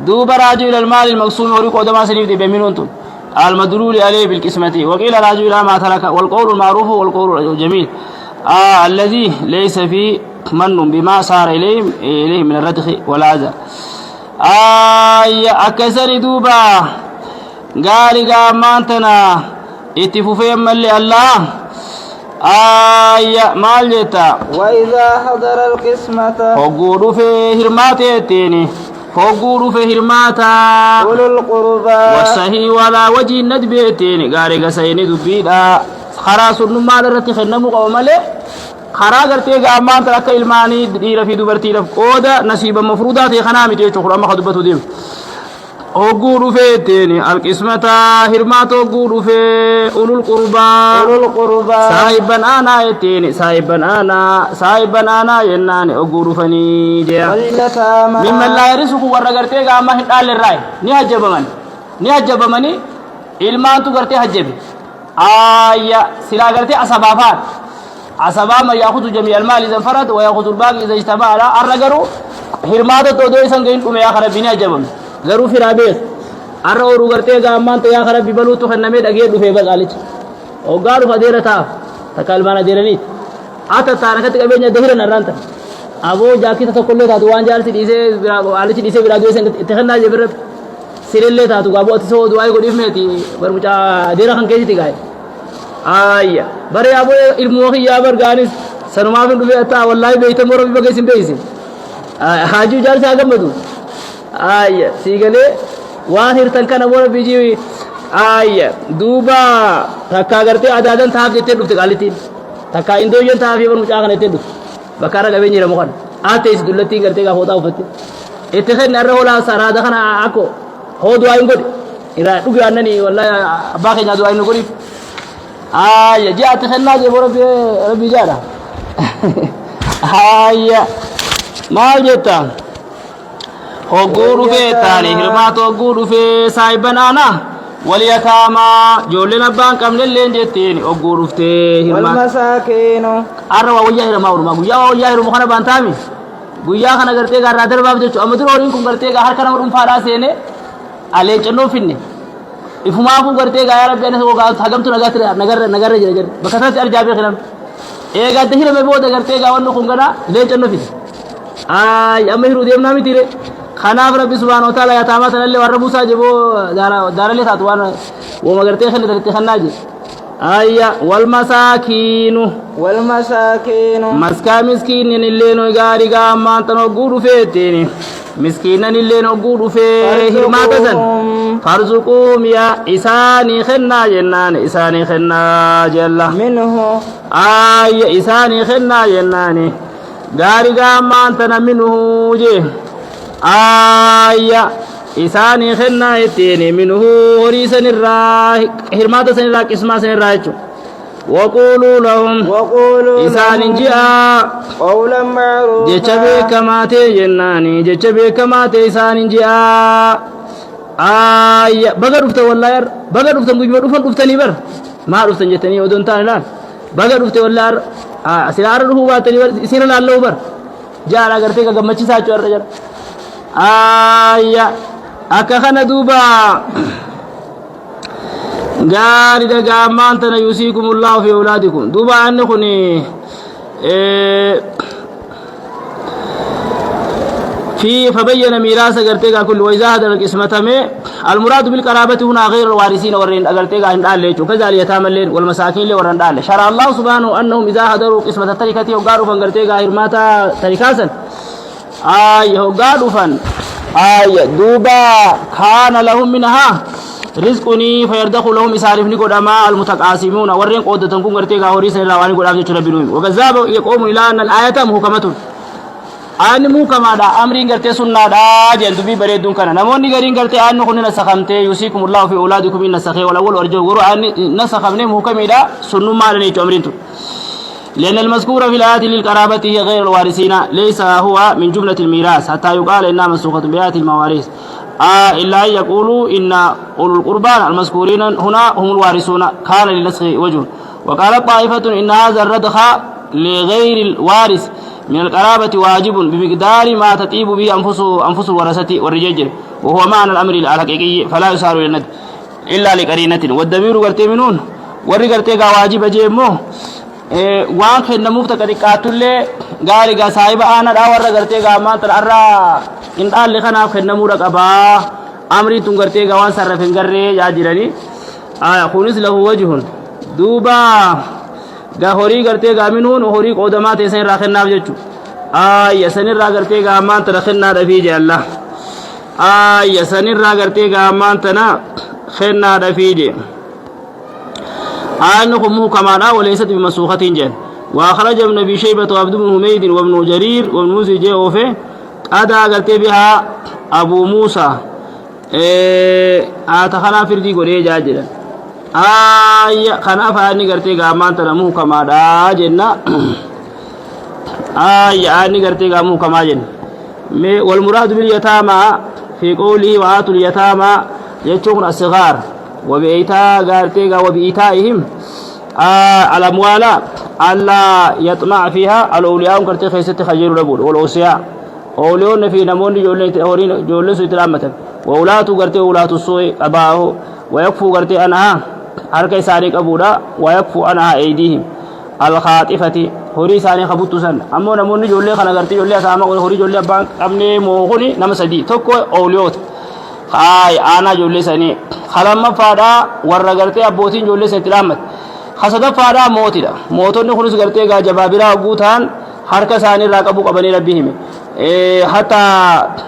دوب راجو إلى المال المقسوم وريق قود ما سنيف دي بمنونتم المدلول عليه بالقسمة وقيل راجو إلى ما ترك والقول المعروف والقول الجميل الذي ليس فيه من بما صار إليه من الردخ والعزى أكسر دوبا قال قامانتنا اتفوفين ملي الله مال جتا وإذا حضر القسمة وقولوا في هرماتي التيني هقول في هرماتا أولو القربى والصحيح ولا وجه الندبيتين غاري غسين دبيدا خراس النما درت خنمو قومله خرا غرتي غامان ترك الماني دير في دبرتي لفقودا نصيب مفروضات خنامي تي چخرا ما خدبتو ديم أقول في تاني القسمة هرمات أقول في أولو القربى أولو القربى صاحبا أنا يتيني صاحبا أنا يناني أقول فني جاء واليتامى ممن لا يرزق ورغرتي غاما هدال الراي ني هجب مني ilmaan tu gartee hajjabe ayya sila gartee asabafat asaba ma ya'khudhu jami' al-mal idha farad wa ya'khudhu al-baqi idha ijtama ala arragaru hirmata to do isan gain dume ya kharabini hajjabam garu firabees arra oru gartee ga amman ta ya kharabi balu to khanname dage dufe bazalit o garu fadira ta takalmana dirani ata tarakat qabenya dahiran aranta abo jaaki ta kollo ta duwan jalsi dise alici dise birado isen tekhanna je birab sirille ta tu gabo tiso duai go difmeti barmucha dira khan keji tigay ayya bare abo ilmu khiya bar ganis sanuma bin dufe ta wallahi beita moro bi bagay sim beisi haju jar sa gamadu ayya sigale wahir tankana moro biji ayya duba takka garte adadan taaf jette dufte galitin takka indo yon taaf yon mucha kana teddu bakara gabe nyira mo kan ate is dullati garte ga hota ufatte ete khen arra wala sarada kana ako hodu ay ngodi ira dugi annani wallahi abake nya do ay ngodi ayya jaat khenna je boro be rabbi jara ayya ma jeta hoguru fe tani hirmato guru fe saibanana waliyatama jolena ban kam lellen jeteni oguru fe hirma والمساكين arwa wayya hirma urma guya wayya hirma khana bantami guya khana garte ga radar bab jechu amadur orin kum garte ga har kana dum fara sene ale chenno finne ifuma fu garte ga ya rabbi ne so ga thagam tu nagar jere bakata ar jabe khilam e ga dehira me boda garte ga wonno kum gana le chenno finne ay amiru dem nami tire khana rabbi subhanahu wa ta'ala ya tamata lalle war musa jebo darale tatwan wo magarte khane darate khanaji ayya wal masakinu maska miskin nilleno gari ga mantano guru feteni miskinan illeno guru fe hirmatatan farzuqum ya isani khanna jannan isani khanna jalla منه ayya isani khanna jannani gari ga mantana minhu je ayya isani khanna eteni minhu horisan irrah hirmata sanirra qisma sanirra jechu وقولوا لهم إسان جاء قولا معروفا جتبه كماتي جناني جتبه كماتي إسان جاء آية بغر رفت والله ير بغر رفت مجمع رفتني بر ما رفت جتني ودون تاني لان بغر رفت والله ير سلار روح واتني بر سيرا لالله بر جاء لا کرتے کا گمچی سا چور رجر آية أكا خنا دوبا gari daga amantana yusikumullahu fi auladikum duba annakuni في فبين ميراث غرتيغا كل وإذا هذا القسمة المراد بالقرابة هنا غير الوارثين ورين غرتيغا عند الله كذلك يتامى الليل والمساكين اللي ورند الله شرع الله سبحانه أنهم إذا هدروا قسمة التركة وقاروا فغرتيغا هرماتا تركاسا وقاروا فن دوبا كان لهم منها رزقني فيردخ لهم إسارفني قدما المتقاسمون ورين قودة كون غرتيغا هوريسن الله واني قدام جتر بنوي وكذاب يقوم إلى أن الآية محكمة أن محكمة دا أمرين غرتي سنة دا جندو بي بريدون كان نموني غرين غرتي أن نخوني نسخمتي يوسيكم الله في أولادكم إن نسخي والأول ورجو غرو أن نسخمني محكمة دا سنو مالني أمرين لأن المذكور في الآيات للقرابة هي غير الوارثين ليس هو من جملة الميراث حتى يقال إنها منسوخة بآيات المواريث إلا أن يقولوا إن أولو القربان المذكورين هنا هم الوارثون كان للنسخ وجه وقال طائفة إن هذا الردخ لغير الوارث من القرابة واجب بمقدار ما تطيب به أنفس الورثة والرجال وهو معنى الأمر الحقيقي فلا يسار إلى الندب إلا لقرينة والدمير قرتي منون ورقرتي واجب جيمو وان خن مفتا كريكاتو اللي غاري غا صاحب انا دا ور غرتي غا ما تر ارا ان دال لخنا خن مورا قبا امري تون غرتي غا وان صرفن غري يا جيراني خونس له وجه دوبا غا هوري غرتي غا منون هوري قودمات سين راخنا بجچو يسن را غرتي غا ما تر خنا دفي جي الله سنرى قرتي قامان تنا خنا رفيجي أنكم كمان وليست بمسوخة جن وأخرج ابن أبي شيبة وعبد بن حميد وابن جرير وابن موسى جوفه أدا قرتي بها أبو موسى أتخنا فردي قريه جاجلا خنا فاني قرتي قامان تنا كمان جنة أني قرتي قامو كما جن والمراد باليتامى في قوله وآتوا اليتامى يجون الصغار وبإيتاء قرتي وبإيتائهم الأموال ألا يطمع فيها الأولياء قرتي خيست خجير ربول والأوصياء أوليون في نمون جولس إتلامة وأولاد قرتي أولاد السوء أباه ويكفو قرتي أنها حركة سارق أبودا ويكفو أنها أيديهم الخاطفة horii isaanii qabuttu san ammoo namoonni ijoollee kana gartee ijoollee asaama horii ijoollee abbaan qabnee mooquni nama sadii tokko ooliyoota aanaa ijoollee sanii halamaffaadhaa warra gartee abbootiin ijoollee sanitti dhaammate hasadaffaadhaa mootidha mootonni kunis gartee gaa jabaabiraa hogguu ta'an harka isaanii irraa qabuu qabanii rabbii hime hatta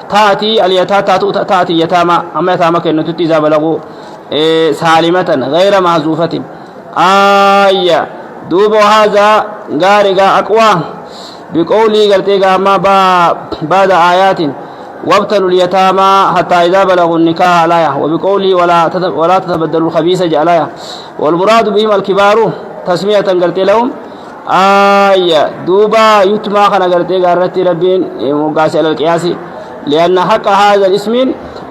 taati aliyataa taati yataama amma yataama kennututti isaa balaguu saalimatan gayra mahzuufatin دوبو هذا غارغا أقوى بقولي قرتيغا ما بعد آيات وابتلوا اليتامى حتى إذا بلغوا النكاح عليها وبقولي ولا تتبدلوا الخبيث جعلها والمراد بهم الكبار تسمية قرتي لهم دوبا يتما خنا قرتيغا رتي ربين مقاس على القياس لأن حق هذا الاسم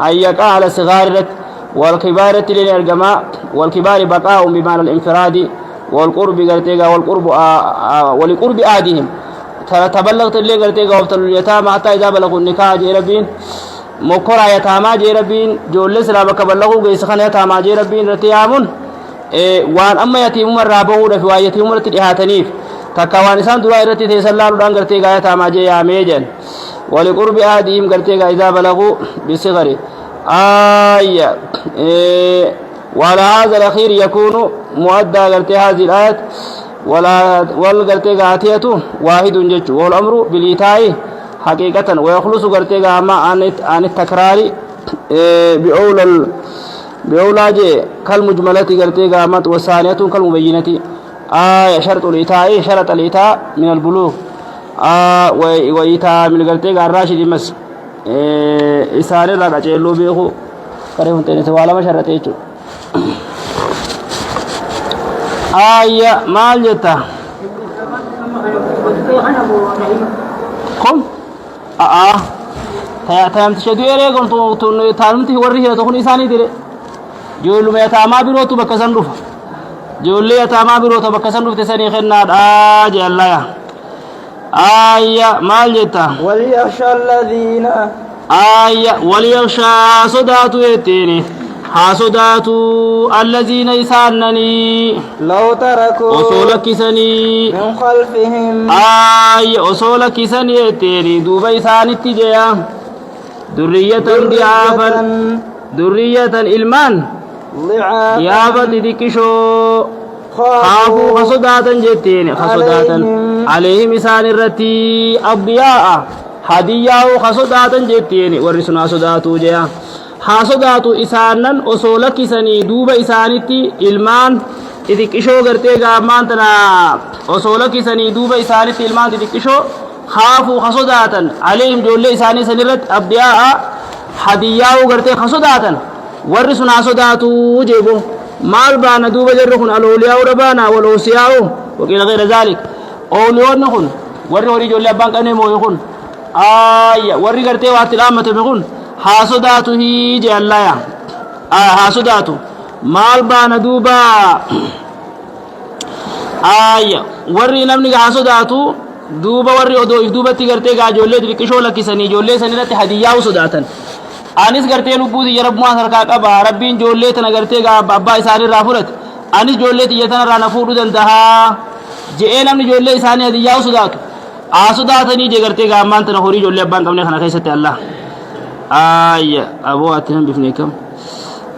أن يقع على الصغار والكبار للإرجماء والكبار بقاء بمعنى الانفراد والقرب قرتيغا والقرب ولقرب آدهم تبلغت اللي قرتيغا وابتلوا اليتامى حتى إذا بلغوا النكاح جي ربين مكرا يتامى جي ربين جول سلامك بلغوا قيسخان يتامى جي ربين رتيامون وان أما يتيم مرابه رفوا يتيم رتيهاتنيف تكوان إسان دراء رتي تيسلال دان قرتيغا يتامى جي ياميجن ولقرب آدهم قرتيغا إذا بلغوا بصغر وعلى هذا الأخير يكون مؤدى قرتي هذه الآية والقرتي قاتيته واحد جج والأمر بالإيتاء حقيقة ويخلص قرتي أما عن التكرار بأولى جي كالمجملة قرتي قامت والثانية كالمبينة شرط الإيتاء شرط الإيتاء من البلوغ وإيتاء من قرتي الراشد مس إساني رقع جيلو بيخو كريم تنسي والا ما شرطيتو مال جتا قم تيام تشدو يريكم تعلمتي وريه تكون إساني ديري جولو ما يتاما بيروتو بكسن روفا جولو يتاما بيروتو بكسن روف تساني خناد الله مال جتا وليخشى الذين وليخشى صداتو يتيني حاسداتو الذين يسانني لو تركوا أصولك سني من خلفهم أصولك سني تيري دوبا يسان التجاه ذرية ضعافا ذرية الإلمان ضعافا ديكشو خافوا خصداتا جتين خصداتا عليهم إسان الرتي أضياء هدياء خصداتا جتين ورسنا صداتو جيا حاسداتو إسانن أصولك سني دوبا إسانتي إلمان إذك إشو غرتي غامان تنا أصولك سني دوبا إسانتي إلمان إذك إشو خافوا خصداتا عليهم جولي إساني سنرت أبدياء حدياء غرتي خصداتا ورسنا صداتو جيبو مال بانا دوبا جرخن الأولياء ربانا والأوصياء وقيل غير ذلك أولياء نخن وري جولي أبان كنمو يخن وري غرتي واتلامة بخن حاسداتو هي جلايا حاسداتو مال بانا دوبا وري نمني حاسداتو دوبا وري odoo if duubatti gartee gaa ijoollee xixiqqishoo lakkisanii ijoollee sanirratti hadiyyaa sodaatan anis gartee lubbuuti yarabbumaan harkaa qaba rabbiin ijoollee tana gartee gaa abbaa isaaniirraa fudhate anis ijoollee xiyya tanarraa na fuudhuu danda'a je'ee namni ijoollee isaanii hadiyyaa sodaatu sodaatanii je gartee gaa ammaan tana horii ijoollee abbaan qabne kana keessatti Allah أبو أتهم بفنيكم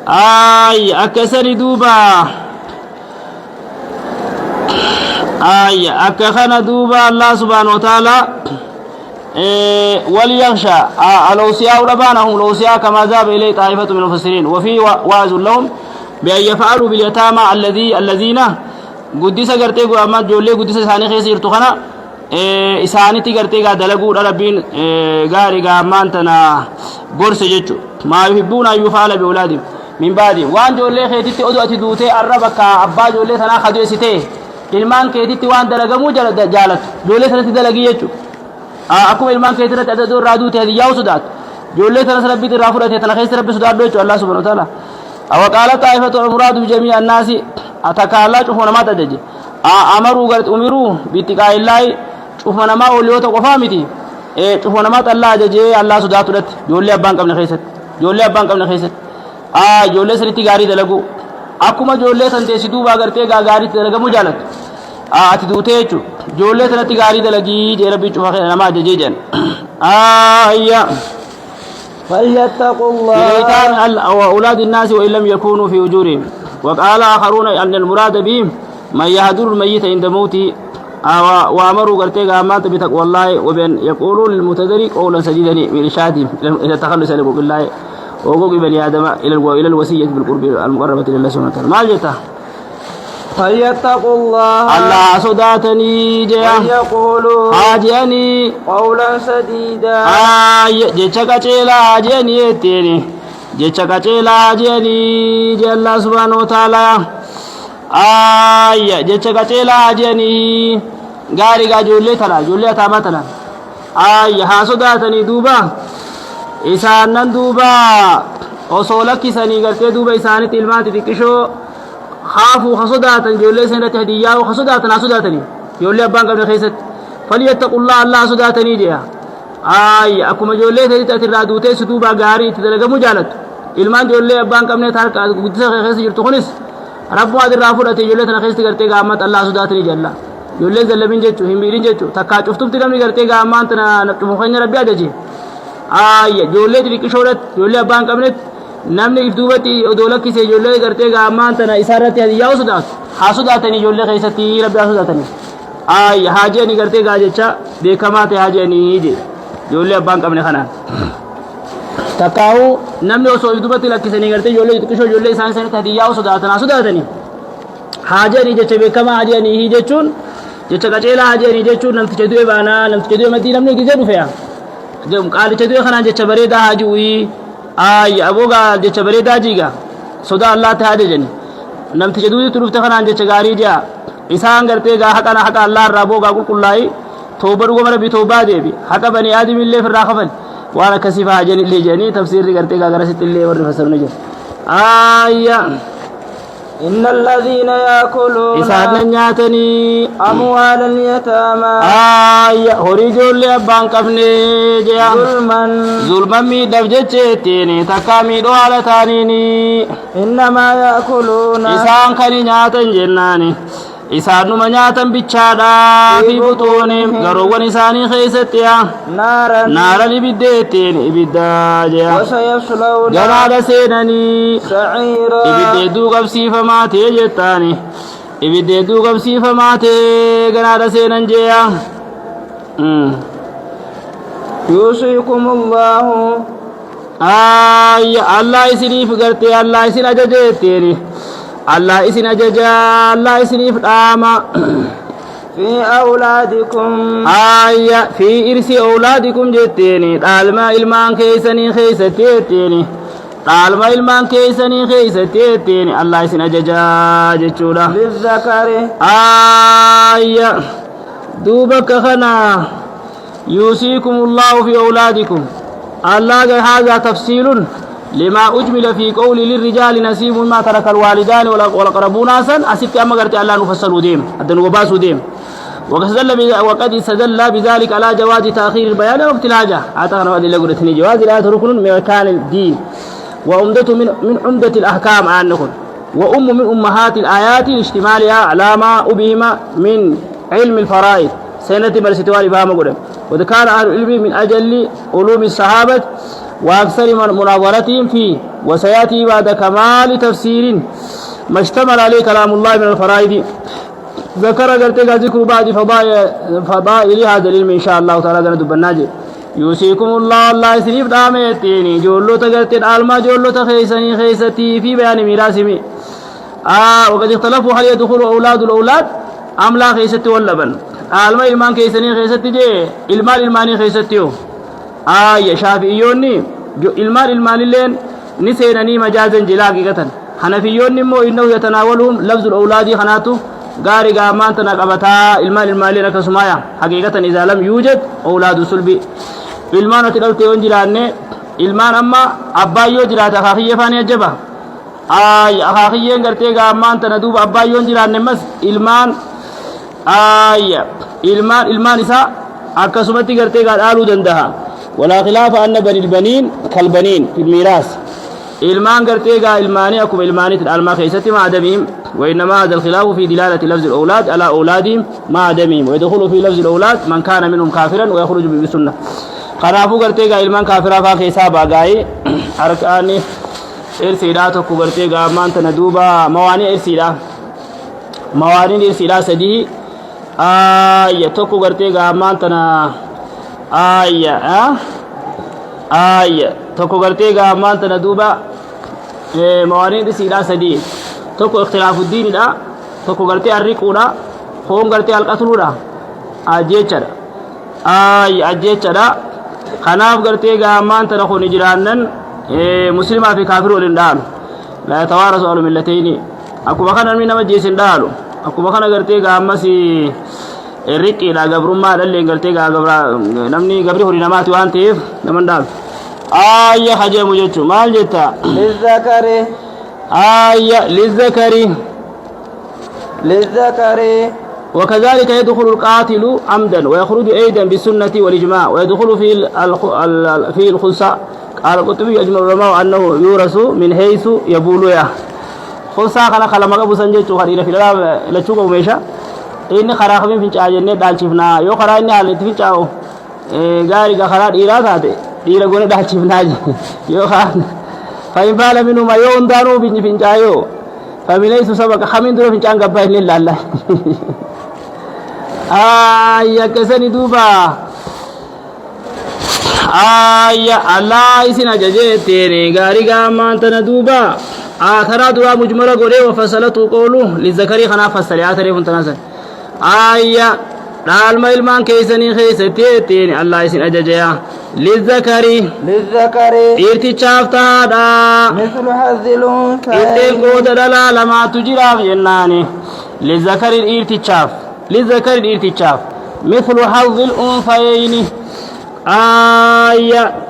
أكسر دوبا أكخنا دوبا الله سبحانه وتعالى وليخشى الأوصياء ربانهم الأوصياء كما ذهب إليه طائفة من المفسرين وفي واعظ لهم بأن يفعلوا باليتامى الذين قدس قرتي أما جولي قدس ثاني خيسير تخنا إساني تقرتي دلقوا ربين غاري غامان تنا قرص جيتشو ما يحبون أن يفعل بأولادهم من بعد وان جولي خيتي أدو أتدوتي الربك أبا جولي ثنا خدو سيتي ilmaan keetitti waan dalagamuu jaalatu ijoollee sanatti dalagii jechuudha akkuma ilmaan keetii irratti adda irraa duute hadiyyaa sodaatu ijoollee sanas rabbitti irraa fudhate tana keessa rabbi sodaadhu jechuudha Allah subhanahu wa ta'ala awqaala taa'ifatu al-muraadu bi jamii an-naasi atakaallaa cufuma namaatti ajaje amaruu garti umiruu bittiqaa'illahi cufuma namaa ooliyoota qofaa miti cufuma namaatti Allah ajajee Allah sodaatudhatti ijoollee abbaan qabne keessatti ijoollee sanitti gaarii dalagu akkuma ijoollee san teessi duuba agartee gaariitti dalagamuu jaalatu ati duutee jechuudha ijoollee sanatti gaarii dalagii jee rabbii cufa nama ajajee jedhan فليتقوا الله إليتان أولاد الناس وإن لم يكونوا في أجورهم وقال آخرون أن المراد بهم من يهدر الميت عند موته وأمروا قرتيك أمات بتقوى الله وبأن يقولوا للمتدرك قولا سديدا من إرشادهم إلى التخلص بالله وقوق بني آدم إلى الوصية بالقرب المقربة لله سبحانه وتعالى ما جئته فليتقوا الله صداتني جاء ويقولوا حاجاني قولا سديدا جيتشكا تشيلا حاجاني يتيني جيتشكا تشيلا حاجاني جاء الله سبحانه وتعالى جيتشكا تشيلا حاجاني غاري جولي ترى جولي تامتنا ها صداتني دوبا isaanan duuba osoo lakkisanii gartee duuba isaanitti ilmaati xiqqishoo haafuu ha sodaatan ijoollee isaanitti hadiyyaa'u ha sodaatan haa sodaatanii ijoollee abbaan qabne keessatti falyattaqullaa Allah ha sodaatanii jedha akkuma ijoollee isaanitti ati irraa duuteessu duuba gaarii itti dalagamuu jaalattu ilmaan ijoollee abbaan qabne harka guddisa keessa jirtu kunis rabbuma adirraa fudhate ijoollee tana keessatti gartee gaammat Allah ha sodaatanii jalla ijoollee zallabiin jechuu hin miidhin jechuu takkaa cuftumti namni gartee gaammaan tana cufu keenya rabbi ajaje ijoollee xixiqqishoodhatti ijoollee abbaan qabnetti namni ifduubatti odoo lakkise ijoollee gartee gaammaan tana isaarratti hadiyyaa sodaatu haa sodaatanii ijoollee keessatti rabbi haa sodaatanii haa jeeni gartee gaa jecha beekamaa ta'e haa jeeni je ijoollee abbaan qabne kanaan takkaawu namni osoo ifduubatti lakkisanii gartee ijoollee xixiqqishoo ijoollee isaan isaanitti hadiyyaa sodaatan haa sodaatanii haa jeeni jecha beekamaa haa jeeni jechuun jecha qaceelaa haa jeeni jechuun namticha du'e baanaa namticha du'e maddii namni gizee dhufeya qaalicha du'e kanaan jecha bareedaa haa ji'uyi aboogaa jecha bareedaa jiiga sodaa Allaatti haa jejani namticha duuti dhufte kanaan jecha gaarii ji'a isaan gartee gaa haqana haqa Allah irraa boogaa qulqullaa'i tooba dhugama rabbi toobaa deebi haqa bani aadam illee firraa kafal waan akkasii fa'aa jeni illee jedhanii tafsiirri gartee gaa garasitti illee warri fassarni jiru إن الذين يأكلون إسان نياتني أموال اليتامى هوريجول لأبان قفني جيا ظلما ميدف جتشتيني تكامي دوالة تانيني إنما يأكلون إسان كني نياتن جناني إسان نما نياتن بيتشادا في بطونهم غروان إساني خيستيا نارا لبديتين إبدا جيا وسيصلون جنادا سيناني سعيرا إبدا دوغب سيفا maatee jettaani ibiddee duugamsiifa maatee ganaadha seenan jeeya يوصيكم الله Allah isiniif gartee Allah isin ajajeetteeni Allah isin ajaja Allah isiniif dhaama في أولادكم في إرث أولادكم jetteeni dhaalma ilmaan keessanii keessatti jetteeni dhaalma ilmaan keessanii keessatti jetteeni Allah isin ajajaa jechuudha للذكر duuba kana يوصيكم الله في أولادكم الله هذا تفصيل لما أجمل في قول للرجال نصيب ما ترك الوالدان والأقربون أسفت أما قرت الله نفصل ديم أدن وباس ديم وقد استدل بذلك على جواز تأخير البيان وقت الحاجة أعتقد هذه اللي قلتني جواز الآية ركن من أركان الدين وعمدة من عمدة الأحكام عنكم من أمهات الآيات اشتمالها على ما أبهم من علم الفرائض سنة برستوار فهم قرم وذكر أهل العلم من أجل علوم الصحابة وأكثر مناظرتهم فيه وسيأتي بعد كمال تفسير ما اشتمل عليه كلام الله من الفرائض ذكر قرتي ذكر بعد فضائل هذا العلم إن شاء الله تعالى قنا دبناجي يوصيكم الله يسريف دامتيني جولو تقرتي الما جولو تخيسني خيستي في بيان ميراثمي وقد اختلفوا هل يدخل أولاد الأولاد أم لا خيستي واللبن الما المان كيسني خيستي جي المال الماني خيستيو يا شافعيوني المال الماني لين نسينني مجازا جلاقي قتل حنفيوني مو إنه يتناولهم لفظ الأولاد خناتو غاري غامان تنقبتا المال المالي لك سمايا حقيقة إذا لم يوجد أولاد سلبي ilmaan ati dhalte yoon jiraanne ilmaan amma abbaayyo jiraata akaakiyye faani ajjaba akaakiyyeen gartee gaammaan tana duuba abbaayyoon jiraanne mas ilmaan isaa akkasumatti gartee gaa dhaaluu danda'a walaa khilaafa anna banilbaniin kalbaniin filmiiraas ilmaan gartee gaa ilmaanii akkuma ilmaaniitti dhaalmaa keessatti maadamiim وإنما هذا الخلاف في دلالة لفظ الأولاد على أولادهم مع دمهم ويدخل في لفظ الأولاد من كان منهم كافرا ويخرج بالسنة kanaafuu gartee gaa ilmaan kaafiraa faa keessaa baagaa'ee harkaan irsiidhaa tokko gartee gaammaan tana duuba mawaanii irsiidhaa mawaaniin irsiidhaa sadii tokko gartee gaammaan tana tokko gartee gaammaan tana duuba mawaaniin irsiidhaa sadii tokko ikhtilaafuuddiinidha tokko gartee arriquudha hoon gartee alqatluudha ajjeechadha ajjeechadha kanaaf gartee gaammaan tana kun jiraannan muslimaa fi kaafir waliin dhaalu la yatawaarasu ahlu millatayni akkuma kana namni nama jeesin dhaalu akkuma kana gartee gaammas riqiidha gabrummaa dhalleen gartee namni gabri horii namaati waan ta'eef naman dhaalu hajeemu jechuun maal jetta للذكر وكذلك يدخل القاتل عمدا ويخرج أيضا بالسنة والإجماع ويدخل في الخلصة قال القرطبي أجمع العلماء أنه يورث من حيث يبولويا خلصة كان خلما أبو سنجد خرينا في لا تشوفه ميشا إن خراخ من فينش أجنة دال شفنا يو خرا إني على تفينش أو غاري خرا إيراد هذا إيرا قولنا دال شفنا يو خان فإن فعل منه ما يوم دارو بيني فينش أيو فمن ليس سبق خمين دور فينش أنقب بين الله كسني دوبا الله يسنا ججتيني غاري غامان تنا دوبا ترى دوا مجمرة غوري وفصلته قوله للذكر خنا فصل يا تري فنتناسن دالما ilmaan keessanii keessatteetiin Allah isin ajajeya للذكر irtichaaf taadha مثل حظ الأنثيين itteen qooda dhalaa lamaatu jiraaf jennaani للذكر irtichaaf للذكر الارتجاف مثل حظ الأنثيين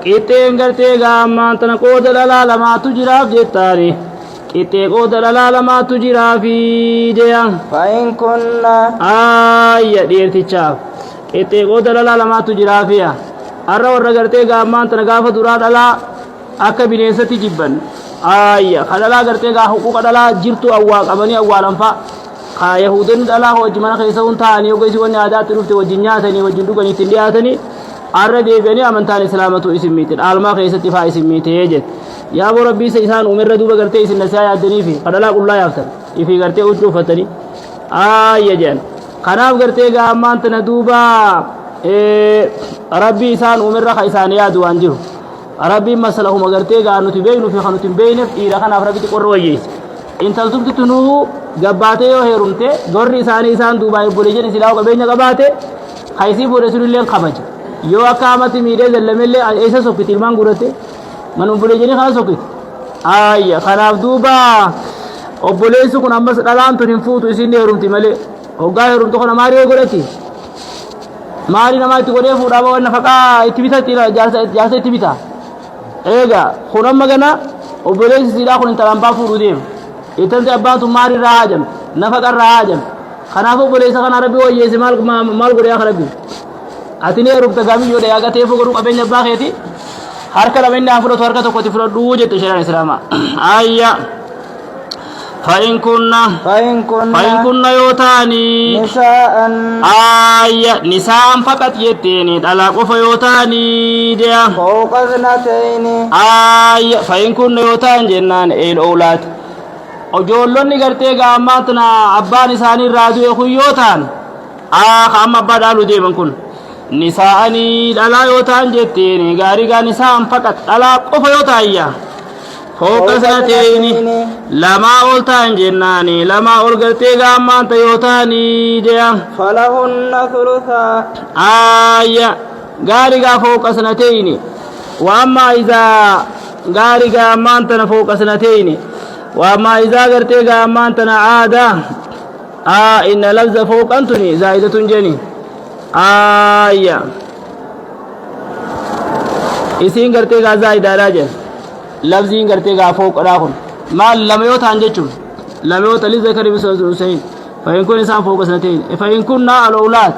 كتين قرتي غامان تنقود للا لما تجرى في جتاني كتين قود للا لما تجرى في جيان فإن كنا الارتجاف كتين قود للا لما تجرى فيها أرى ورى قرتي غامان تنقاف دراد للا أكا بنيسة جبا خللا قرتي غا حقوق للا جرتو أواق أبني أوالا فا يهودن دلا هو جمانا خيسون تاني وقيسي وني عادات رفت وجنياتني وجندوغني تندياتني أرد بني أمنتان إسلامة اسميتن آلما خيسة تفا اسميتن يجد يا أبو ربي سيسان أمر دوبا قرتي إسن نسايا الدني في قد لا قل لا يفتن إفي قرتي أجوفتني يجن خناف قرتي قامان تندوبا ربي إسان أمر خيسان يادو أنجو ربي مسلهم قرتي قانو تبينو في خانو تبينف إيرا خناف ربي تقر ويجيس intal tumti tunuu gabbaatee yoo heerumte gorri isaanii isaan duubaa obboleeyyan isilaa qabeenya qabaate haysii boode sunillee kabaja yoo akka amatti miidhee zallamellee eessa sokkiti ilmaan gurate man obboleeyyanii kana sokkiti kanaaf duuba obboleessi kun ammas dhalaan tun hin fuutu isin heerumti malee hoggaa heerumtu kana maarii godhati maarii namaa itti godhee fuudhaama wanna faqaa itti bitatti jaarsa itti bita eega kun amma gana obboleessi siidhaa kun intalaan baa fuudhu deema itanti abbaan tun maal irraa haajam nafaqa irraa haajam kanaafuu obboleessa kana rabbi wayyeesse maal godhe yaa rabbi ati nee rubta gaamiyyoo dha yaagatee fogodhuu qabeenya abbaa keeti harka lama inni fudhatu harka tokkotti fudhadhuu jette shari'aan islaamaa فإن كنا يوتاني نساء فقط يتيني طلاق فيوتاني ديا فوق اثنتين فإن كنا يوتان جنان الأولاد ijoollonni gartee gaammaatna abbaan isaanii irraa du'e kun yoo ta'an amma abbaa dhaaluu deeman kun nisaa'anii dhalaa yoo ta'an jetteen gaarii gaa nisaan faqat dhalaa qofa yoo ta'ayya fooqa sanatayni lamaa ol ta'an jennaani lamaa ol gartee gaammaanta yoo ta'anii jeya falahunna thulutha ayya gaarii gaa fooqa sanatayni وأما إذا غاري غامان تنا فوق سنتين وأما إذا غرتي غامان تنا عادة إن لفظ فوق أنتني زائدة جني آية إسين غرتي غا زائدة راجل لفظين غرتي غا فوق راخن ما لم يوت عنجتم لم يوت لذكر مثل الأنثيين فإن كن إنسان فوق سنتين فإن كنا الأولاد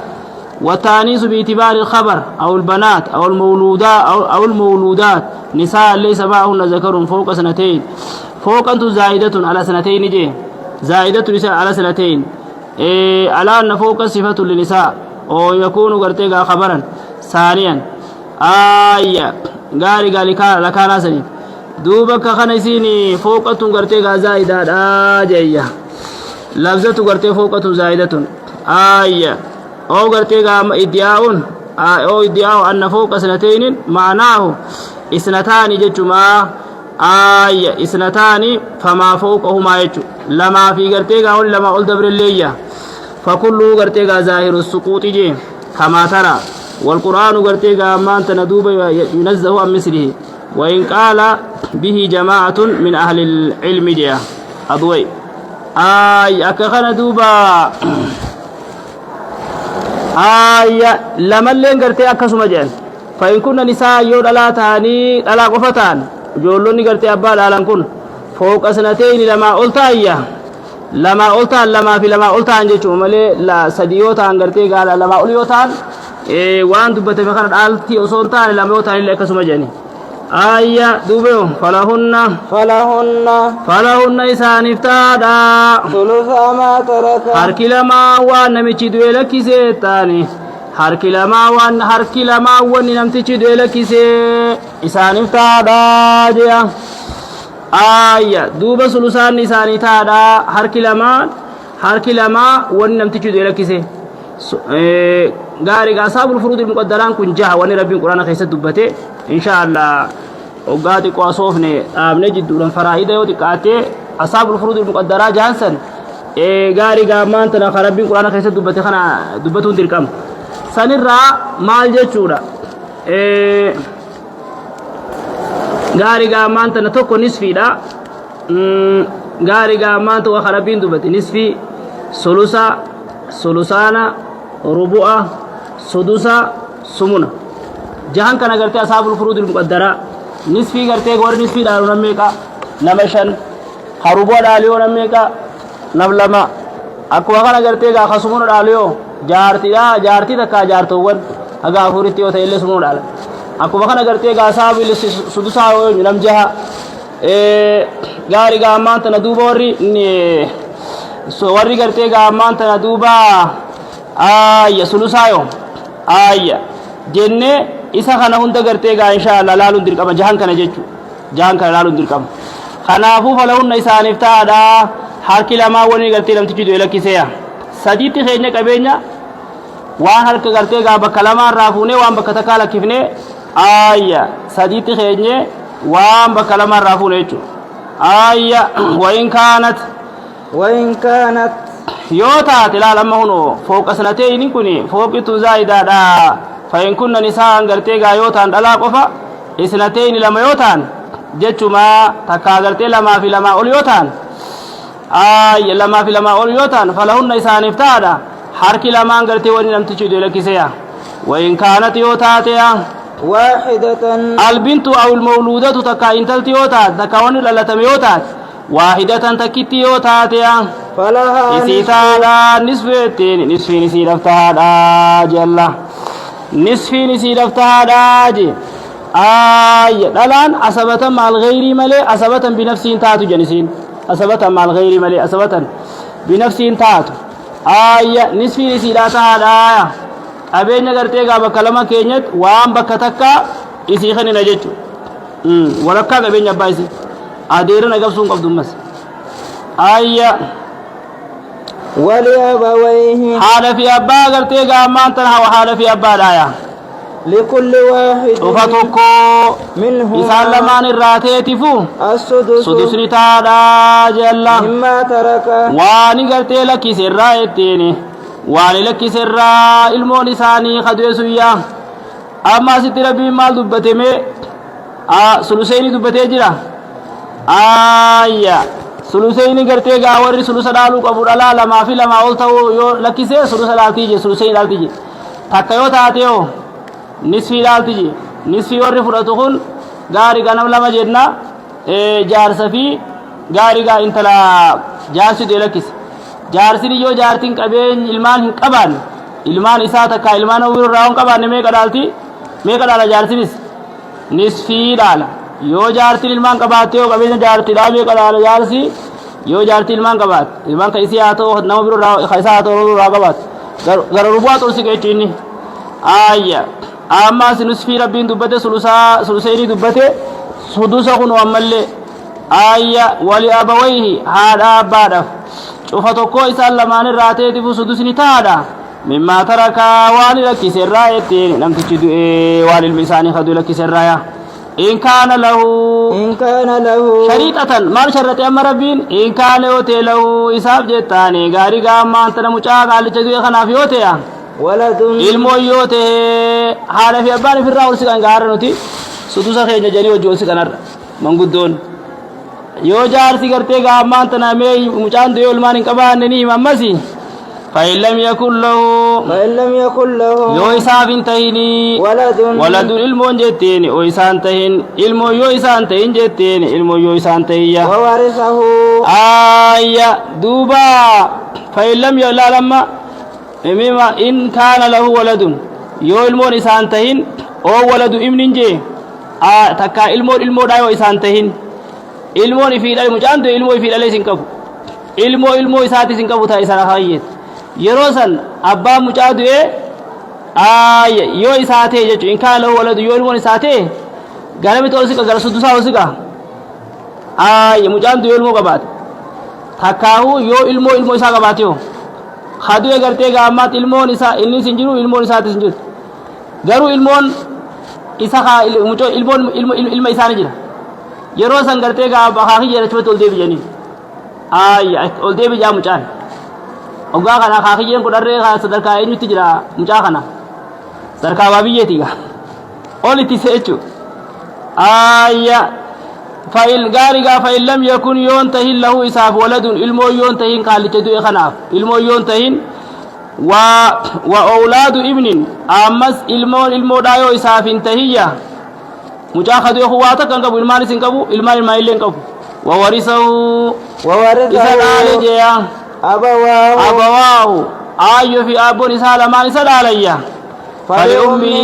والتانيث باعتبار الخبر أو البنات أو المولودات نساء ليس معهن ذكر فوق سنتين فوق أنت زائدة على سنتين جي زائدة نساء على سنتين على أن فوق صفة للنساء أو يكون قرتيغا خبرا ثانيا آية غاري لكان سنين دوبك خنسيني فوق أنت قرتيغا زائدة جية لفظة قرتي فوق أنت زائدة آية أو قرتيغا ادعاء أن فوق سنتين معناه اثنتان جتما آية اثنتان فما فوقهما يجو لما في قرتيغا لما قل دبر اللية فكله قرتيغا ظاهر السقوط جي كما ترى والقرآن قرتيغا ما أنت ندوب ينزه عن مثله وإن قال به جماعة من أهل العلم جي أضوي آية أكخنا دوبا آية لما اللين قرتي أكسما جان فإن كنا نساء يود ألا تاني ألا قفتان جولوني قرتي أبال ألان كن فوق سنتين لما قلتا لما قلتا لما في لما قلتا جيشو ملي لا سديوتان قرتي قال لما قليوتان وان دبت مخانت آلتي أصونتان لما يوتان إلا أكسما جاني آية دوبيو فلهن إسان افتادا ثلثا ما ترك harki lamaa waan namichi du'e lakkisee taane harki lamaa wanni namtichi du'e lakkisee isaaniif taadhaa jea ayya duuba sulusaanni isaanii taadhaa harki lamaa wanni namtichi du'e lakkisee gaarii asaabul furuudil muqaddaraan kun jaha wanni rabbiin quraana keessatti dubbate inshaallah hoggaa xiqqoo asoofne dhaabne jidduudhaan faraa'ida yoo xiqqaate asaabul furuudil muqaddaraa jahansan gaarii gaammaan tana kan rabbiin quraana keessatti dubbate kana dubbatuun dirqama sanirraa maal jechuudha gaarii gaammaan tana tokko nisfiidha gaarii gaammaan tokko kan rabbiin dubbate nisfii sulusaana rubu'a sudusa sumuna jahan kana gartee asaabul furuudil muqaddaraa nisfii gartee warri nisfii dhaalu nammeeqa nama shan harubu'a dhaaliyoo nammeeqa nam lama akkuma kana gartee gaa kasumuna dhaaliyoo jaartii takkaa jaartowwan haga afuritti yoo ta'e illee sumuna dhaala akkuma kana gartee gaa asaabil sudusaa yoo nam jaha gaarii gaammaan tana duuba warri gartee gaammaan tana duuba ayya sulusaayo ayya jenne isa kana hunda gartee gaa inshaallah laaluun dirqama jahan kana jechu jahan kana laaluun dirqama kanaafuu falahunna isaaniif taadha harki lamaa wani gartee namtichi du'e lakkiseeya sadiitti keenya qabeenya waan harka gartee gaa bakka lamaan raafuune waan bakka takkaa lakkifne ayya sadiitti keenye waan bakka lamaan raafuune jechu ayya وإن كانت yoo taate laal amma huno fooqa sanatayni kuni fooqitu zaa'idaadha فإن كنا نساء غرتي غا يوتان دلا قفا اثنتين لما يوتان جچما تكا غرتي لما في لما اول يوتان لما في لما اول يوتان فلهن إسان افتادا حركي لما غرتي وني لم تجد لكسيا وإن كانت يوتاتيا واحدة البنت أو المولودة تكا انتلت يوتات تكا وني للتم يوتات واحدة تكتي يوتاتيا فلها نسيتادا نسفتين نسفي نسي لفتادا جل نسفي نسي لفتادا جي دلان أصبتا مع الغير ملي أصبتا بنفسين تاتو جنسين أصبتا مع الغير ملي أصبتا بنفسين تاتو نسفي نسي لفتادا أبين نغرتي غابا كلمة كينيت وام بكتكا إسي خني نجتو ولكا أبين يبايسي أديرنا قبسون قبض مس ayya ولأبويه haala fi abbaa gartee gaammaan tan haala fi abbaadhaaya لكل واحد cufa tokko isaan منهما lamaan irraa teetifu السدس sudusni taadhaa jalla مما ترك waani gartee lakkise irraa etteeni waani lakkise irraa ilmoon isaanii kadue suyyaa amma asitti rabbiin maal dubbateme suluseyni dubbatee jira ayya suluseyni gartee gaa warri sulusa dhaaluu qabu dhalaa lamaa fi lamaa ol ta'uu yoo lakkise sulusa dhaaltii je suluseyni dhaaltii je takka yoo taateo nisfii dhaaltii je nisfii warri fudhatu kun gaari ganam lama jenna jaarsa fi gaari gaa intala jaarsi dee lakkise jaarsin yoo jaartin qabeen ilmaan hin qabaanne ilmaan isaa takka ilmaan ofii irraa hin qabaanne meeqa dhaalti meeqa dhaala jaarsinis nisfii dhaala yoo jaartin ilmaan qabaatte yoo qabeenya jaartidhaa meeqa dhaala jaarsi yoo jaartin ilmaan qabaatte ilmaan ka isii haa ta'u nama biroo irraa isaa haa ta'u irraa qabaatte gara rubu'aa xursi qeechiinni ayya ammaas nisfii rabbiin dubbate suluseyni dubbate sudusa kun ammallee ayya wali abawayhi haadha abbaadhaaf cufa tokko isaan lamaan irraa teetifu sudusni taadha mimmaa tarakaa waan lakkise irraa etteen namtichi du'e waan ilmi isaanii kaduu lakkise irraa in kaana lahu shariixatan maal sharrate amma rabbiin in kaana yoo ta'e lahu isaaf jettaane gaarii gaammaan tana mucaa qaalicha du'e kanaaf yoo ta'e waladun ilmoon yoo ta'e haadha fi abbaan ifirraa ol siqan gaara nuti sudusa keenya janii hojii ol siqanarra manguddoon yoo jaarsi gartee gaammaan tana mee mucaan du'e ilmaan hin qabaanne ni himammasi فإن لم يكن له يو إساف تهيني ولد المون جتين أو إسان تهين المو يو إسان تهين جتين المو يو إسان تهيا وورثه آية دوبا فإن لم يلا لما مما إن كان له ولد يو المون إسان تهين أو ولد ابن جي تكا المو دايو إسان تهين المون في الألي مجاند المو في الألي سنكفو المو إساتي سنكفو تا إسان خايت yeroo san abbaa mucaa du'e yoo isaa ta'e jechuun in kaana lahu waladu yoo ilmoon isaa ta'e garamitti ol siqa gara suddusaa ol siqa mucaan du'e ilmoo qabaate takkaahu yoo ilmoo isaa qabaate yoo hadu'e gartee gaammaatti ilmoon isaa innis hin jiru ilmoon isaatis hin jiru garuu ilmoon isa ilma isaani jira yeroo san gartee gaabakaakii jedhachumatti ol deebijanii ol deebijaa mucaan ogaa kana kaakiyyeen kudharree sadarkaa eenyutti jira mucaa kana sadarkaa baabiyyeetiga olitti seechu ayya fa'il gaarigaa fa'il lam yakun yoon tahin lahu isaaf waladun ilmoo yoon tahin kaallicha du'e kanaaf ilmoo yoon tahin wa awlaadu ibnin ammas ilmoodhaa yoo isaaf hin tahiyya mucaa kadu'e kuwaa takka hin qabu ilmaanis hin qabu ilmaan illee hin qabu wa warisahu isa dhaale jeya أبواه أيو في أبون إسالة ما إسال علي فلأمه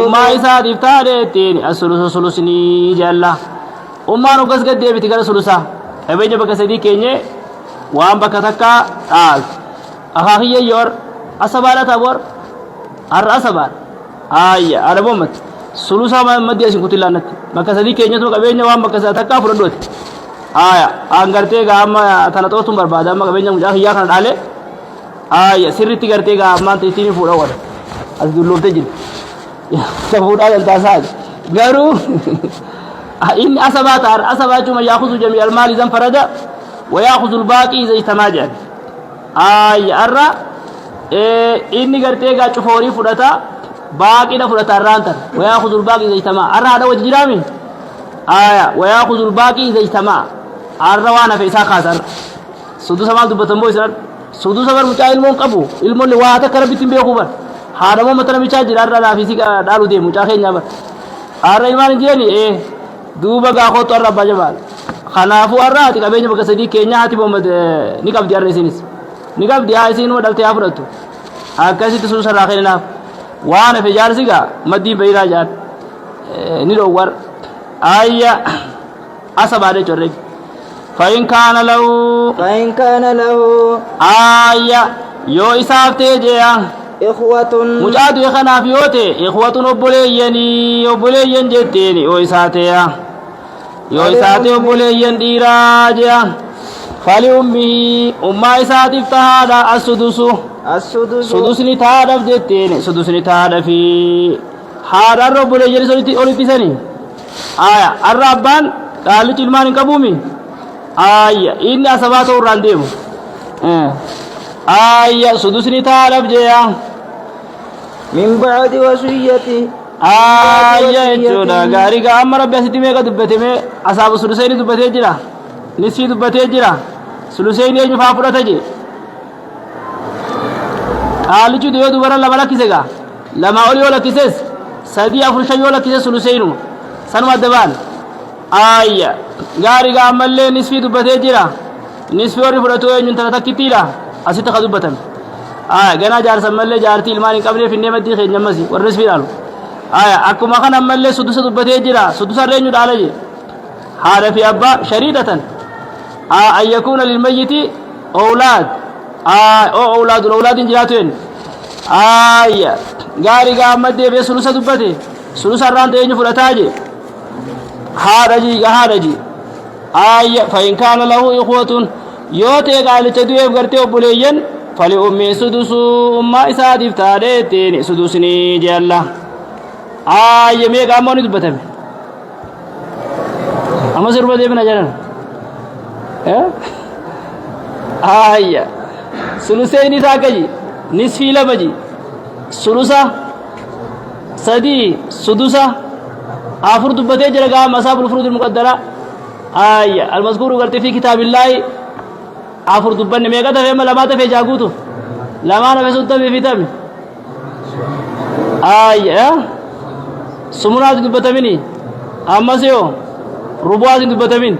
أمه إساد إفتادتين السلسني جالة أمه نقص قد ديبتي كده سلسة أبيجي بك سيدي كيني وأم بك تكا أخاقية يور أسبالة تبور الرأسبال أنا بومت سلسة ما مدي أسين كتلا نت بك سيدي كيني تو أبيجي وأم بك سيدي تكا فرندوت gartee gaama tana toosun barbaada amma qabeenya mucaa hiyyaa kana dhaale sirritti gartee gaammaan ittiin fuudha wada as dulloofte jirti isa fuudhaa daltaasaa garuu inni asabaa ta'ar asabaa jechuun yaakuzu jamii almaali zan farada wayaakuzu albaaqii iza ijtamaa jedhan arra inni gartee gaa cufoorii fudhata baaqiidha fudhata arraan tan wayaakuzu albaaqii iza ijtamaa arra haadha wajji jiraami wayaakuzu albaaqii iza ijtamaa arra waan hafe isaa kaasar sudusa maal dubbatammoo isaan sudusa bar mucaa ilmoon qabu ilmoonni waa takka rabbitti hin beekuu bar haadhamoo mata namichaa jira arra laafisii dhaaluu deemu mucaa keenyaa bar arra ilmaan hin jirani duuba gaakootu arra abbaa jabaal kanaafuu arra ati qabeenya bakka sadii keenyaa haati boomad ni qabdi arra isinis ni qabdi haa isiinuma dhaltee haa fudhattu akkasitti sudusa irraa kenninaaf waan hafe jaarsi gaa maddiin bayiraa jaan ni dhoowwar ayya asabaa jechuudha فإن كان له آية يو إساف تيجيا إخوة مجاد يخنا فيوتي إخوة أبوليين جتيني يو إساتي أبوليين ديراجيا فلأمه أم إساتف تهادا السدس السدس سدسني تهادا جتين سدسني تهادا في هذا الرب لجلس أولتسني الربان قال تلمان كبومي إني أسباته الرانديم سدسني تهادا جيا من بعد وصية jechuudha gaarii gaa amma rabbi asitti meeqa dubbatame asaabu suluseeni dubbatee jira nisfii dubbatee jira suluseeni eenyu faa fudhata je qaalichu yoo dubara lama lakkise gaa lama ol yoo lakkises sadii afur shan yoo lakkise suluseenuma sanuma adda baan gaarii gaa ammallee nisfii dubbatee jira nisfii warri fudhatu eenyuun tana takkittiidha asitti ka dubbatan ganaa jaarsan mallee jaartii ilmaan hin qabneef hin maddii keenya ammasi warri nisfii dhaalu akkuma kana ammallee sudusa dubbatee jira sudusa reenyu dhaala je haadha fi abbaa shariidatan an yakuuna lilmayyiti awlaad awlaadin jiraatu en gaarii gaa amma deebee sulusa dubbate sulusa irraan eenyu fudhataa je haadha ji fa in kaana lahu ikhwatun yoo ta'e qaalicha du'eef gartee obboleeyyan fali ummii sudusu ummaa isaatiif taadheettiin sudusni je allah meeqa ammoo ni dubbatame amma sirba deebina jedhan suluseen isaa akkaji nisfii lama ji sulusa sadii sudusa afur dubbatee jira gaa masaabul furuudul muqaddara almazkuuru gartee fi kitaabillaahi afur dubbanne meeqa tafee ma lamaa tafee jaaguutu lamaa nafe sun tafee fi tame sumunaati dubbatamini ammas yoo rubuwaati dubbatamin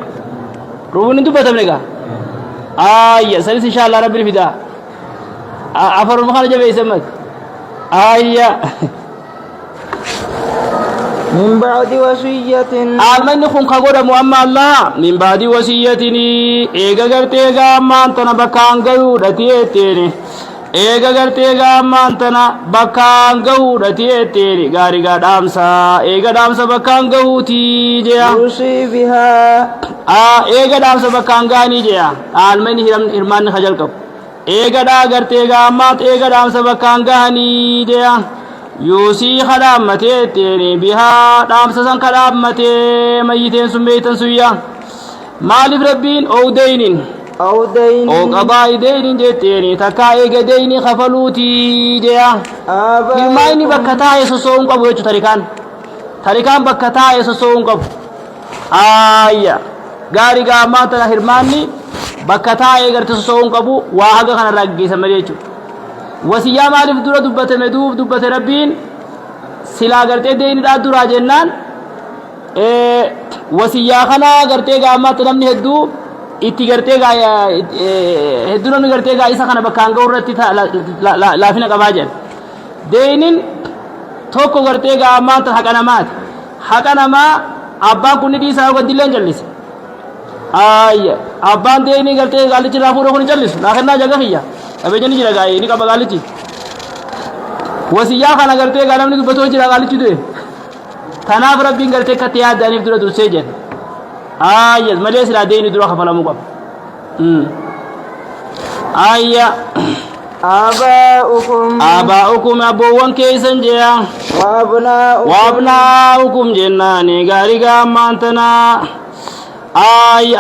rubuun hin dubbatamne gaa sanis inshallah rabbi fidaa afaruma kana jabeeysan mat من بعد وصية almanni kun ka godhamu amma allah min baadi wasiyyatini eega gartee gaa ammaan tana bakkaan gayuudha ti'eetteeni eega gartee gaa ammaan tana bakkaan gahuudha ti'eetteeni gaarigaa dhaamsa eega dhaamsa bakkaan gahuutii jeya يوصي بها eega dhaamsa bakkaan gahanii jeya almanni hirmaanni ka jalqabu eega dhaa gartee gaa ammaat eega dhaamsa bakkaan gahanii jeya yuusii kadhaammateetteeni bihaa dhaamsa san kadhaammatee mayyiteen sun beeytan suyya maaliif rabbiin owdeynin أو دين oo qadaa'i deynin jetteeni takkaa eega deyni kafaluutii jeya hirmaayni bakka taa'e soso'uun qabu jechu tarikaan bakka taa'e soso'uun qabu gaarii gaa ammaan tana hirmaanni bakka taa'e garte soso'uun qabu waa haga kanarraa gaggeessan malee jechuudha wasiyyaa maaliif dura dubbatame dubbate rabbiin silaa gartee deeyniidhaa duraa jennaan wasiyyaa kana gartee gaa ammaatti namni hedduu itti gartee gaa hedduu namni gartee gaa isa kana bakkaan ga'u irratti laafina qabaa jedhan deeyniin tokko gartee gaa ammaatti haqa namaati haqa namaa abbaan kun ni dhiisaa yoo gaddillee hin jallise abbaan deeyni gartee gaalichi irraa fuudhee kun hin jallisu naa kennaa jaga kiyya qabeenya ni jira gaa'ee ni qaba gaalichi wasiyyaa kana gartee gaa namni dubbatoo jira gaalichi du'e kanaaf rabbiin gartee akkatti yaaddaaniif dura dursee jedhe malee silaa deeyni dura kafalamuu qaba آباؤكم أبوان كيسن جيا وأبناؤكم جناني غاري غامانتنا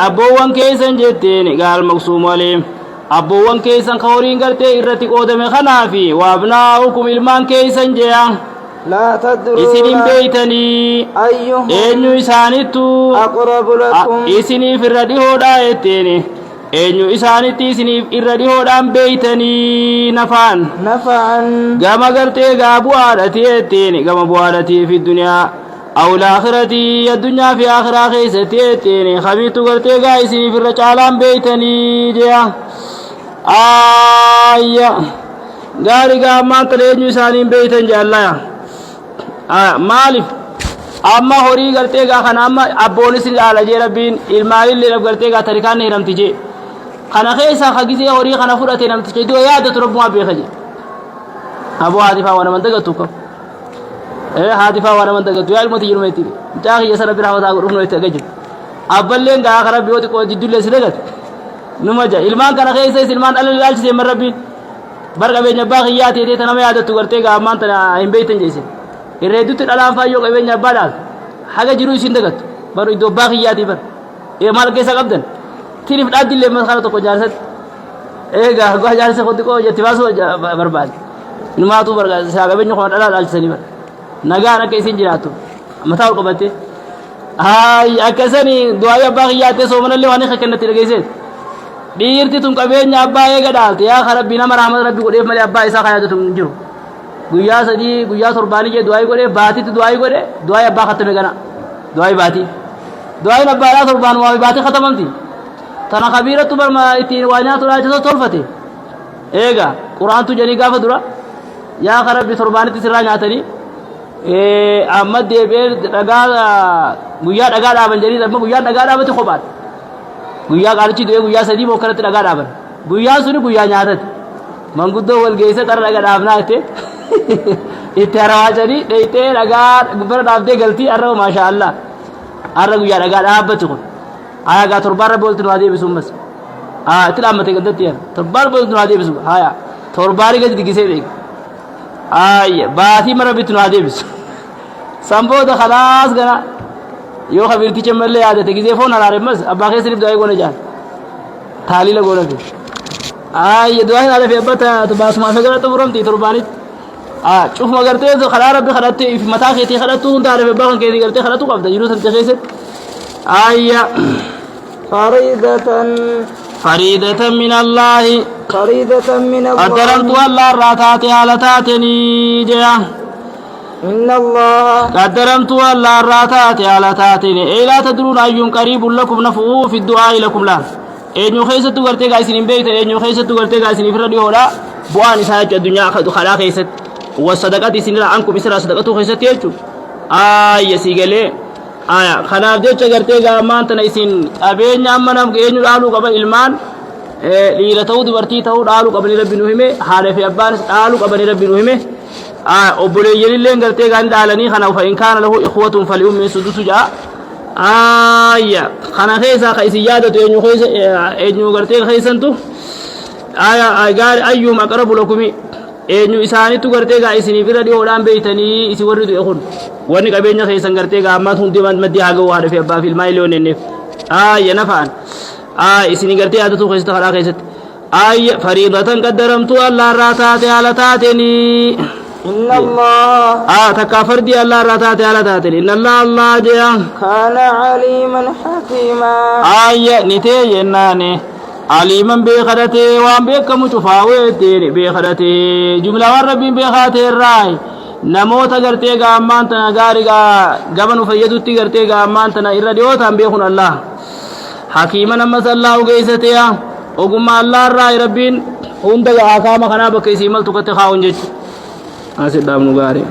أبوان كيسن جتيني قال مقسوم عليهم أبوان كيسن خورين قرتي إرتي قودم خنافي وأبناؤكم إلمان كيسن جيا لا تدرون إسنين بيتني أيهم إنو إسانيتو أقرب لكم إسني في الردي هودا يتيني eenyu isaanitti isiniif irra dhihoodhaan beeytanii nafaan gama gartee gaa bu'aadhatiettiin gama bu'aadhatii fi duniyaa awlaakhiratii addunyaa fi akhiraa keessattiettiin kamiittu gartee gaa isiniif irra caalaan beeytanii jeya gaari gaa ammaanta eenyu isaaniin beeytan jaallaya maaliif amma horii gartee gaa kana amma abboonis ni dhaala jee rabbiin ilmaanillee gartee gaa tarikaan ni hiramti jee kana keessa hagizee horii kana fudhate namtichi iddoo yaadatu rabbumaa beeka je aboo haatifaa waan aman dagatu qab haatifaa waan aman dagatu yaa ilmooti jirmeetti mucaa kiyya sana bira hawataa godhuuf nootti aga jiru abballeen gaa kara biyooti qoo jiddullee si dagatu numaja ilmaan kana keessa ilmaan alla ilaalchise man rabbiin bar qabeenya abbaa kiyyaa teetee tanama yaadattu gartee gaammaan tana hin beeytan jeese irreedutti dhalaan faayyoo qabeenya abbaa dhaal haga jiru isin dagattu bar iddoo abbaa kiyyaati bar maal keessa qabdan tiniif dhaaddillee masxara tokko jaarsatti eegaa goa jaarsa kotti qoo jetti baasuu barbaade numaatu bargaa qabeenya kuma dhalaa dhaalchisanii bar nagaan akka isin jiraattu mataa ol qabatte akkasanii du'aa abbaa kiyyaatee soomanallee waan akka kennatti dhageesseet dhiirti tun qabeenya abbaa eega dhaalte yaa rabbi nama rahmat rabbi godheef malee abbaa isaa kaayatu hin jiru guyyaa sadii guyyaa torbaanii jee du'aa godhee baatitti du'aa godhe du'aa abbaa khatame gana du'aa baatii du'aa abbaadhaa torbaan waa baatii khatamamti tana kabiiratu barma ittiin waa nyaatu raajisa tolfate eega quraantu janii gaafa dura yaa rabbi torbaanitti sirraa nyaatanii amma deebi'ee dhagaa guyyaa dhagaa dhaaban jedhanii amma guyyaa dhagaa dhaabate kophaan guyyaa qaalichi du'ee guyyaa sadii moo kanatti dhagaa dhaaban guyyaan suni guyyaa nyaatati manguddoo wal geesse qara dhagaa dhaabnaa itti itti harawaajanii dheeytee dhagaa gubbara dhaaftee galtii arra maashaa Allah arra guyyaa dhagaa dhaabbatti kun aagaa torbaan rabbi walitti nu haa deebisu ammas itti dhaammate galdatti yaa torbaan rabbi walitti nu haa deebisu haya torbaanii gadi digisee beek baatii marabbitti nu haa deebisu sanbooda khalaas gana yoo khabirticha malee yaadate gizee foon haraaremmas abbaa keessaniif du'aa goone jaan taaliila goone fi du'aa haala fi abbata baasuma fegara xumuramti torbaanit cufuma gartee kharaa rabbi khadhatte if mataa keetii khadhattu hunda haala fi abbaa kan keetii gartee khadhattu qabda jiruu san keessatti فريدة من الله قدرت الله راتاتي على تاتني جا إن الله قدرت الله راتاتي على تاتني لا تدرون أي قريب لكم نفعه في الدعاء لكم لا أن يخيست غرتي غاسين بيت أن يخيست غرتي غاسين في الراديو لا بوان ساج الدنيا خلا خيست والصدقات سنلا عنكم مثل صدقته خيست يجو يسيغلي خناف jecha gartee gaamaan tana isin qabeenya amma nam geenyu dhaaluu qaban ilmaan dhiira ta'uu dubartii ta'uu dhaaluu qabanii rabbi nu hime haadha fi abbaanis dhaaluu qabanii rabbi nu hime obboleeyyanillee gartee gaan dhaalanii kanaaf in kaana lahu ikhwatun faliummin sudusu jaa kana keessa ka isin yaadatu eenyu gartee keessantu gaari ayyuhum aqrabu lakumi eenyu isaanitu gartee gaa isiniif irra dhiyoodhaan beeytanii isin warri du'e kun wanni qabeenya keessan gartee gaa ammaat hundi maddi haa ga'u haadha fi abbaa fi ilmaa illee onneef nafaan isinii gartee yaadatu keessatti kadhaa keessatti fariidatan qaddaramtuu allah irraa taate haala taateenii إن الله تكا فردي الله irraa taate haala taateenii inna allah jea كان عليما حكيما nitee jennaane aliman beekadate waan beekamu cufaaweeteen beekadate jumla waan rabbiin beekate irraa namoota gartee gaammaan tana gaarigaa gaba nu fayyadutti gartee gaammaan tana irra dhiyootaan beekun Allah hakiiman ammas Allah ugeeysateya ogummaa Allah irraa rabbiin hunda akaama kanaa bakka isii maltu katte kaa'uun jechu asidhaamnu gaarii